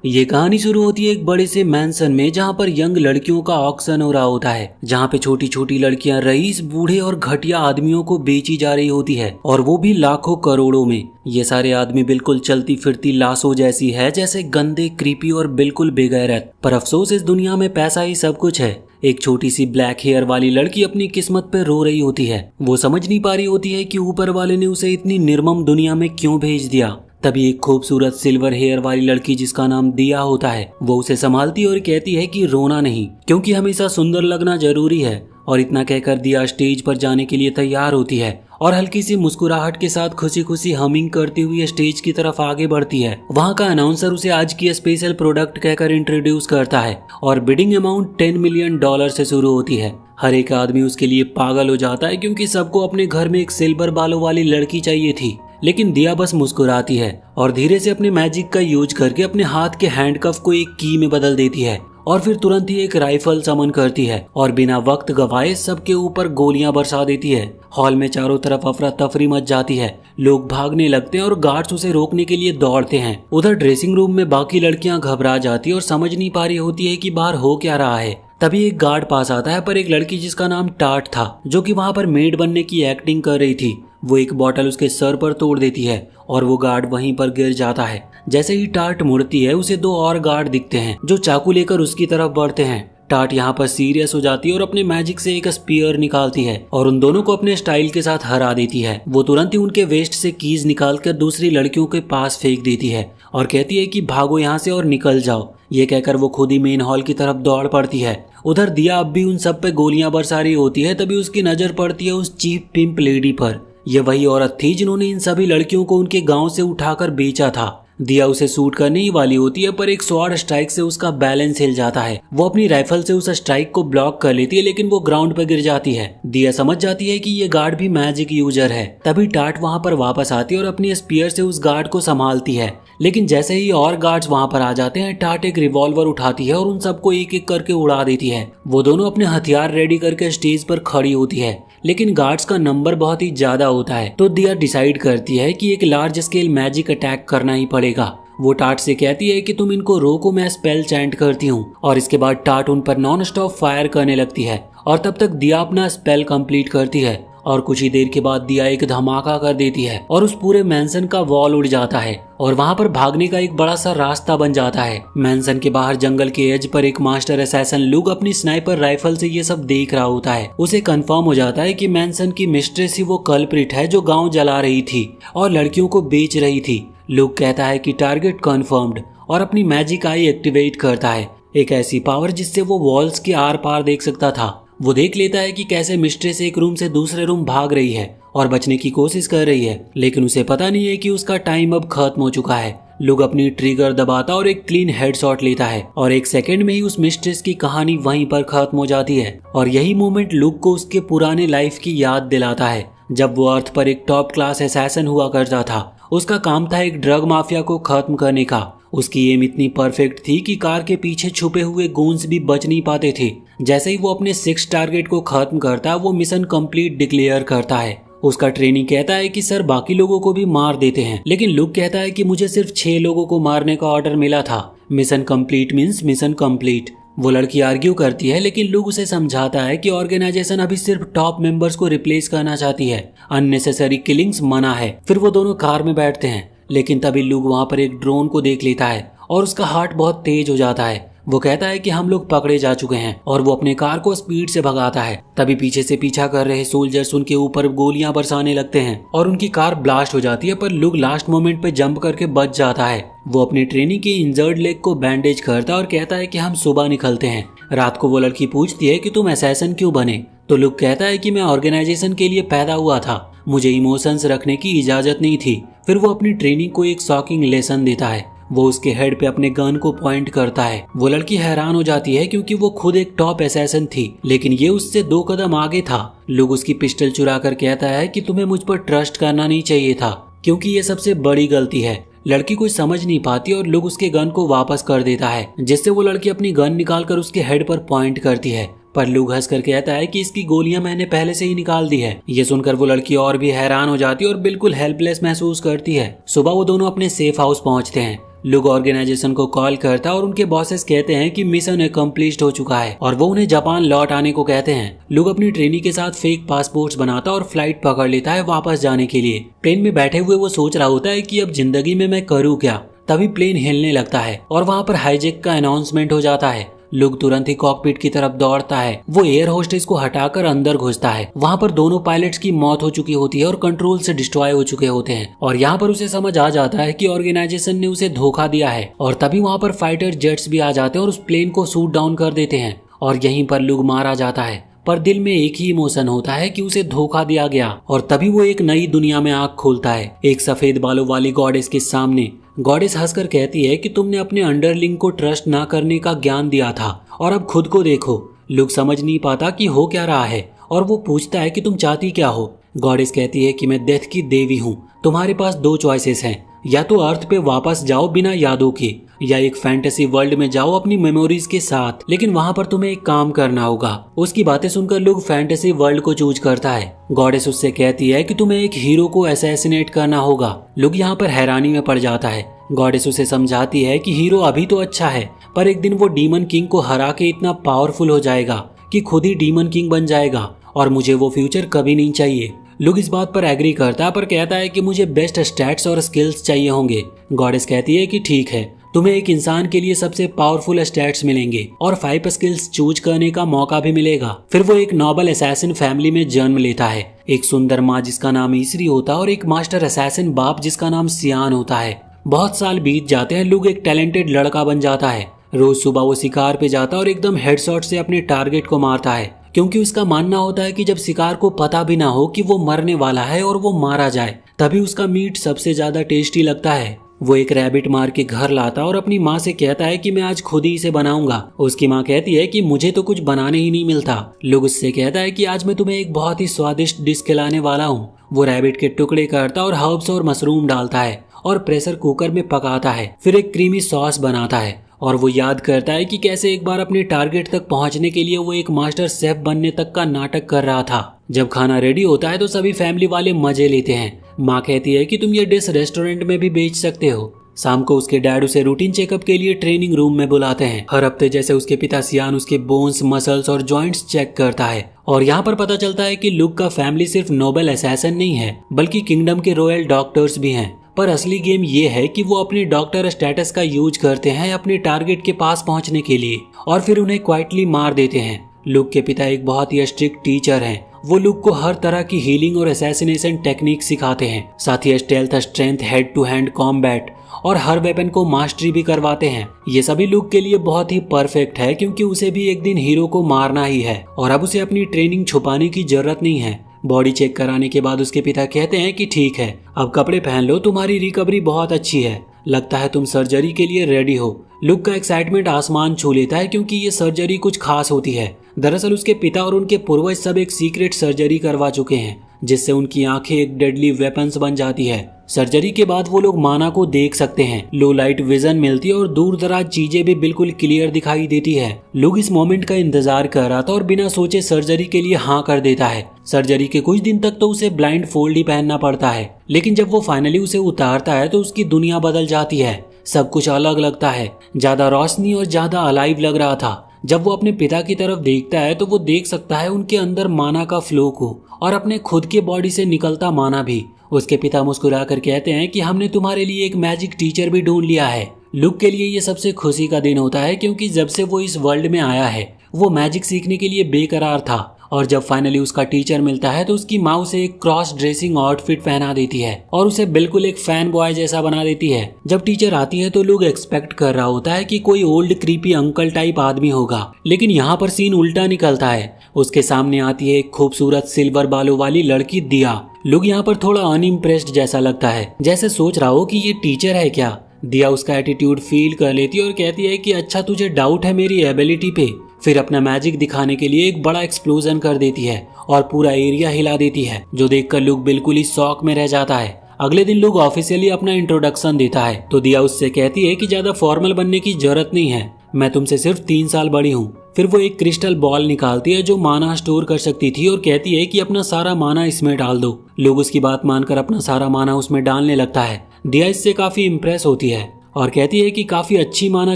ये कहानी शुरू होती है एक बड़े से मैंसन में जहाँ पर यंग लड़कियों का ऑक्शन हो रहा होता है, जहाँ पे छोटी छोटी लड़कियां रईस, बूढ़े और घटिया आदमियों को बेची जा रही होती है, और वो भी लाखों करोड़ों में। ये सारे आदमी बिल्कुल चलती फिरती लाशों जैसी है, जैसे गंदे, क्रीपी और बिल्कुल बेगैरत। पर अफसोस इस दुनिया में पैसा ही सब कुछ है। एक छोटी सी ब्लैक हेयर वाली लड़की अपनी किस्मत पे रो रही होती है। वो समझ नहीं पा रही होती है कि ऊपर वाले ने उसे इतनी निर्मम दुनिया में क्यों भेज दिया। तभी एक खूबसूरत सिल्वर हेयर वाली लड़की जिसका नाम दिया होता है, वो उसे संभालती और कहती है कि रोना नहीं, क्योंकि हमेशा सुंदर लगना जरूरी है। और इतना कहकर दिया स्टेज पर जाने के लिए तैयार होती है और हल्की सी मुस्कुराहट के साथ खुशी खुशी हमिंग करती हुई स्टेज की तरफ आगे बढ़ती है। वहाँ का अनाउंसर उसे आज की स्पेशल प्रोडक्ट कहकर इंट्रोड्यूस करता है और बिडिंग अमाउंट $10 मिलियन से शुरू होती है। हर एक आदमी उसके लिए पागल हो जाता है, क्योंकि सबको अपने घर में एक सिल्वर बालों वाली लड़की चाहिए थी। लेकिन दिया बस मुस्कुराती है और धीरे से अपने मैजिक का यूज करके अपने हाथ के हैंडकफ को एक की में बदल देती है और फिर तुरंत ही एक राइफल समन करती है और बिना वक्त गवाए सबके ऊपर गोलियां बरसा देती है। हॉल में चारों तरफ अफरा तफरी मच जाती है। लोग भागने लगते हैं और गार्ड्स उसे रोकने के लिए दौड़ते हैं। उधर ड्रेसिंग रूम में बाकी लड़कियां घबरा जाती है और समझ नहीं पा रही होती है कि बाहर हो क्या रहा है। तभी एक गार्ड पास आता है, पर एक लड़की जिसका नाम टाट था, जो कि वहाँ पर मेड बनने की एक्टिंग कर रही थी, वो एक बॉटल उसके सर पर तोड़ देती है और वो गार्ड वहीं पर गिर जाता है। जैसे ही टाट मुड़ती है, उसे दो और गार्ड दिखते हैं जो चाकू लेकर उसकी तरफ बढ़ते हैं। टाट यहाँ पर सीरियस हो जाती है और अपने मैजिक से एक स्पीयर निकालती है और उन दोनों को अपने स्टाइल के साथ हरा देती है। वो तुरंत ही उनके वेस्ट से कीज निकालकर दूसरी लड़कियों के पास फेंक देती है और कहती है कि भागो यहाँ से और निकल जाओ। ये कहकर वो खुद ही मेन हॉल की तरफ दौड़ पड़ती है। उधर दिया अब भी उन सब पे गोलियां बरसा रही होती है। तभी उसकी नजर पड़ती है उस चीप पिंप लेडी पर। यह वही औरत थी जिन्होंने इन सभी लड़कियों को उनके गांव से उठाकर बेचा था। दिया उसे शूट करने ही वाली होती है, पर एक स्वॉर्ड स्ट्राइक से उसका बैलेंस हिल जाता है। वो अपनी राइफल से उस स्ट्राइक को ब्लॉक कर लेती है, लेकिन वो ग्राउंड पर गिर जाती है। दिया समझ जाती है कि ये गार्ड भी मैजिक यूजर है। तभी टाट वहाँ पर वापस आती है और अपनी स्पीयर से उस गार्ड को संभालती है। लेकिन जैसे ही और गार्ड्स वहाँ पर आ जाते हैं, टाट एक रिवॉल्वर उठाती है और उन सबको एक एक करके उड़ा देती है। वो दोनों अपने हथियार रेडी करके स्टेज पर खड़ी होती है, लेकिन गार्ड्स का नंबर बहुत ही ज्यादा होता है। तो दिया डिसाइड करती है कि एक लार्ज स्केल मैजिक अटैक करना ही पड़ेगा। वो टाट से कहती है कि तुम इनको रोको, मैं स्पेल चैंट करती हूँ। और इसके बाद टाट उन पर नॉन स्टॉप फायर करने लगती है और तब तक दिया अपना स्पेल कंप्लीट करती है। और कुछ ही देर के बाद दिया एक धमाका कर देती है और उस पूरे मैंसन का वॉल उड़ जाता है और वहाँ पर भागने का एक बड़ा सा रास्ता बन जाता है। मैंसन के बाहर जंगल के एज पर एक मास्टर असैसन लुक अपनी स्नाइपर राइफल से ये सब देख रहा होता है। उसे कंफर्म हो जाता है कि मैंसन की मिस्ट्रेस ही वो कल्प्रिट है जो गाँव जला रही थी और लड़कियों को बेच रही थी। लुक कहता है कि टारगेट कंफर्म्ड और अपनी मैजिक आई एक्टिवेट करता है, एक ऐसी पावर जिससे वो वॉल्स के आर पार देख सकता था। वो देख लेता है कि कैसे मिस्ट्रेस एक रूम से दूसरे रूम भाग रही है और बचने की कोशिश कर रही है, लेकिन उसे पता नहीं है कि उसका टाइम अब खत्म हो चुका है। लुक अपनी ट्रिगर दबाता और एक क्लीन हेडशॉट लेता है और एक सेकंड में ही उस मिस्ट्रेस की कहानी वहीं पर खत्म हो जाती है। और यही मोमेंट लुक को उसके पुराने लाइफ की याद दिलाता है, जब वो अर्थ पर एक टॉप क्लास असैसन हुआ करता था। उसका काम था एक ड्रग माफिया को खत्म करने का। उसकी एम इतनी परफेक्ट थी कि कार के पीछे छुपे हुए गूंस भी बच नहीं पाते थे। जैसे ही वो अपने 6 टारगेट को खत्म करता, वो मिशन कंप्लीट डिक्लेयर करता है। उसका ट्रेनिंग कहता है कि सर बाकी लोगों को भी मार देते हैं, लेकिन लुक कहता है कि मुझे सिर्फ 6 लोगों को मारने का ऑर्डर मिला था। Mission complete means mission complete. वो लड़की आर्ग्यू करती है, लेकिन लुक उसे समझाता है कि ऑर्गेनाइजेशन अभी सिर्फ टॉप मेंबर्स को रिप्लेस करना चाहती है, अननेसेसरी किलिंग्स मना है। फिर वो दोनों कार में बैठते हैं, लेकिन तभी लुक वहाँ पर एक ड्रोन को देख लेता है और उसका हार्ट बहुत तेज हो जाता है। वो कहता है कि हम लोग पकड़े जा चुके हैं और वो अपने कार को स्पीड से भगाता है। तभी पीछे से पीछा कर रहे सोल्जर्स उनके ऊपर गोलियां बरसाने लगते हैं और उनकी कार ब्लास्ट हो जाती है, पर लुक लास्ट मोमेंट पे जंप करके बच जाता है। वो अपनी ट्रेनी के इंजर्ड लेग को बैंडेज करता है और कहता है कि हम सुबह निकलते हैं। रात को वो लड़की पूछती है कि तुम असैसन क्यों बने, तो लुक कहता है कि मैं ऑर्गेनाइजेशन के लिए पैदा हुआ था, मुझे इमोशंस रखने की इजाजत नहीं थी। फिर वो अपनी ट्रेनिंग को एक शॉकिंग लेसन देता है। वो उसके हेड पे अपने गन को पॉइंट करता है। वो लड़की हैरान हो जाती है, क्योंकि वो खुद एक टॉप असैसन थी, लेकिन ये उससे 2 कदम आगे था। लुक उसकी पिस्टल चुरा कर कहता है कि तुम्हें मुझ पर ट्रस्ट करना नहीं चाहिए था, क्योंकि ये सबसे बड़ी गलती है। लड़की कुछ समझ नहीं पाती और लुक उसके गन को वापस कर देता है, जिससे वो लड़की अपनी गन निकालकर उसके हेड पर पॉइंट करती है। पर लुक हंसकर कहता है कि इसकी गोलियां मैंने पहले से ही निकाल दी है। ये सुनकर वो लड़की और भी हैरान हो जाती है और बिल्कुल हेल्पलेस महसूस करती है। सुबह वो दोनों अपने सेफ हाउस पहुंचते हैं, लुक ऑर्गेनाइजेशन को कॉल करता है और उनके बॉसेस कहते हैं कि मिशन अकम्प्लिश्ड हो चुका है और वो उन्हें जापान लौट आने को कहते हैं। लुक अपनी ट्रेनी के साथ फेक पासपोर्ट्स बनाता और फ्लाइट पकड़ लेता है वापस जाने के लिए। प्लेन में बैठे हुए वो सोच रहा होता है कि अब जिंदगी में मैं करूँ क्या। तभी प्लेन हिलने लगता है और वहाँ पर हाईजैक का अनाउंसमेंट हो जाता है। लुक तुरंत ही कॉकपिट की तरफ दौड़ता है। वो एयर होस्टेस को हटाकर अंदर घुसता है। वहाँ पर दोनों पायलट्स की मौत हो चुकी होती है और कंट्रोल से डिस्ट्रॉय हो चुके होते हैं और यहाँ पर उसे समझ आ जाता है कि ऑर्गेनाइजेशन ने उसे धोखा दिया है। और तभी वहाँ पर फाइटर जेट्स भी आ जाते हैं और उस प्लेन को शूट डाउन कर देते हैं और यहीं पर लुक मारा जाता है। पर दिल में एक ही इमोशन होता है कि उसे धोखा दिया गया। और तभी वो एक नई दुनिया में आंख खोलता है, एक सफेद बालों वाली गॉडेस के सामने। गॉडेस हंसकर कहती है कि तुमने अपने अंडरलिंग को ट्रस्ट ना करने का ज्ञान दिया था और अब खुद को देखो। लुक समझ नहीं पाता कि हो क्या रहा है और वो पूछता है कि तुम चाहती क्या हो। गॉडेस कहती है कि मैं डेथ की देवी हूँ। तुम्हारे पास दो चॉइसेस हैं, या तो अर्थ पे वापस जाओ बिना यादों के, या एक फैंटेसी वर्ल्ड में जाओ अपनी मेमोरीज के साथ, लेकिन वहाँ पर तुम्हें एक काम करना होगा। उसकी बातें सुनकर लुक फैंटेसी वर्ल्ड को चूज करता है। गॉडेस उससे कहती है कि तुम्हें एक हीरो को असैसिनेट करना होगा। लुक यहाँ पर हैरानी में पड़ जाता है। गॉडेस उसे समझाती है कि हीरो अभी तो अच्छा है, पर एक दिन वो डीमन किंग को हरा के इतना पावरफुल हो जाएगा कि खुद ही डीमन किंग बन जाएगा और मुझे वो फ्यूचर कभी नहीं चाहिए। लुक इस बात पर एग्री करता है, पर कहता है कि मुझे बेस्ट स्टैट्स और स्किल्स चाहिए होंगे। गॉडेस कहती है कि ठीक है, तुम्हें एक इंसान के लिए सबसे पावरफुल स्टैट्स मिलेंगे और 5 स्किल्स चूज करने का मौका भी मिलेगा। फिर वो एक नोबल असैसिन फैमिली में जन्म लेता है। एक सुंदर माँ जिसका नाम ईसरी होता है और एक मास्टर असैसिन बाप जिसका नाम सियान होता है। बहुत साल बीत जाते हैं। लुक एक टैलेंटेड लड़का बन जाता है। रोज सुबह वो शिकार पे जाता है और एकदम हेडशॉट से अपने टारगेट को मारता है, क्योंकि उसका मानना होता है कि जब शिकार को पता भी ना हो कि वो मरने वाला है और वो मारा जाए, तभी उसका मीट सबसे ज्यादा टेस्टी लगता है। वो एक रैबिट मार के घर लाता और अपनी माँ से कहता है कि मैं आज खुद ही इसे बनाऊंगा। उसकी माँ कहती है कि मुझे तो कुछ बनाने ही नहीं मिलता। लुक उससे कहता है कि आज मैं तुम्हें एक बहुत ही स्वादिष्ट डिश खिलाने वाला हूँ। वो रैबिट के टुकड़े करता और हर्ब्स और मशरूम डालता है और प्रेशर कुकर में पकाता है। फिर एक क्रीमी सॉस बनाता है और वो याद करता है कि कैसे एक बार अपने टारगेट तक पहुंचने के लिए वो एक मास्टर शेफ बनने तक का नाटक कर रहा था। जब खाना रेडी होता है तो सभी फैमिली वाले मजे लेते हैं। माँ कहती है कि तुम ये डिश रेस्टोरेंट में भी बेच सकते हो। शाम को उसके डैड उसे रूटीन चेकअप के लिए ट्रेनिंग रूम में बुलाते हैं। हर हफ्ते जैसे उसके पिता सियान उसके बोन्स, मसल्स और जॉइंट्स चेक करता है और यहाँ पर पता चलता है कि लुक का फैमिली सिर्फ नोबल असैसिन नहीं है, बल्कि किंगडम के रॉयल डॉक्टर्स भी हैं। पर असली गेम ये है कि वो अपने डॉक्टर स्टेटस का यूज करते हैं अपने टारगेट के पास पहुंचने के लिए और फिर उन्हें क्वाइटली मार देते हैं। लुक के पिता एक बहुत ही स्ट्रिक्ट टीचर हैं। वो लुक को हर तरह की हीलिंग और असैसिनेशन टेक्निक सिखाते हैं। साथ ही stealth, strength, head to hand combat और हर वेपन को मास्टरी भी करवाते हैं। ये सभी लुक के लिए बहुत ही परफेक्ट है, क्योंकि उसे भी एक दिन हीरो को मारना ही है और अब उसे अपनी ट्रेनिंग छुपाने की जरूरत नहीं है। बॉडी चेक कराने के बाद उसके पिता कहते हैं कि ठीक है, अब कपड़े पहन लो, तुम्हारी रिकवरी बहुत अच्छी है, लगता है तुम सर्जरी के लिए रेडी हो। लुक का एक्साइटमेंट आसमान छू लेता है, क्योंकि ये सर्जरी कुछ खास होती है। दरअसल उसके पिता और उनके पूर्वज सब एक सीक्रेट सर्जरी करवा चुके हैं, जिससे उनकी आंखें एक डेडली वेपन्स बन जाती है। सर्जरी के बाद वो लोग माना को देख सकते हैं, लो लाइट विजन मिलती है और दूर दराज चीजें भी बिल्कुल क्लियर दिखाई देती है। लुक इस मोमेंट का इंतजार कर रहा था और बिना सोचे सर्जरी के लिए हाँ कर देता है। सर्जरी के कुछ दिन तक तो उसे ब्लाइंड फोल्ड ही पहनना पड़ता है, लेकिन जब वो फाइनली उसे उतारता है तो उसकी दुनिया बदल जाती है। सब कुछ अलग लगता है, ज्यादा रोशनी और ज्यादा अलाइव लग रहा था। जब वो अपने पिता की तरफ देखता है तो वो देख सकता है उनके अंदर माना का फ्लो को और अपने खुद के बॉडी से निकलता माना भी। उसके पिता मुस्कुराकर कहते हैं कि हमने तुम्हारे लिए एक मैजिक टीचर भी ढूंढ लिया है। लुक के लिए ये सबसे खुशी का दिन होता है, क्योंकि जब से वो इस वर्ल्ड में आया है वो मैजिक सीखने के लिए बेकरार था और जब फाइनली उसका टीचर मिलता है तो उसकी माँ उसे एक क्रॉस ड्रेसिंग आउटफिट पहना देती है और उसे बिल्कुल एक फैन बॉय जैसा बना देती है। जब टीचर आती है तो लोग एक्सपेक्ट कर रहा होता है कि कोई ओल्ड क्रीपी अंकल टाइप आदमी होगा, लेकिन यहाँ पर सीन उल्टा निकलता है। उसके सामने आती है एक खूबसूरत सिल्वर बालों वाली लड़की दिया। लुक यहाँ पर थोड़ा अनइम्प्रेस्ड जैसा लगता है, जैसे सोच रहा हो कि ये टीचर है क्या। दिया उसका एटीट्यूड फील कर लेती है और कहती है कि अच्छा तुझे डाउट है मेरी एबिलिटी पे। फिर अपना मैजिक दिखाने के लिए एक बड़ा एक्सप्लोजन कर देती है और पूरा एरिया हिला देती है, जो देखकर लुक बिल्कुल ही शॉक में रह जाता है। अगले दिन लुक ऑफिशियली अपना इंट्रोडक्शन देता है तो दिया उससे कहती है कि ज्यादा फॉर्मल बनने की जरूरत नहीं है, मैं तुमसे सिर्फ 3 साल बड़ी हूँ। फिर वो एक क्रिस्टल बॉल निकालती है जो माना स्टोर कर सकती थी और कहती है कि अपना सारा माना इसमें डाल दो। लोग उसकी बात मानकर अपना सारा माना उसमें डालने लगता है। दिया इससे काफी इम्प्रेस होती है और कहती है कि काफी अच्छी माना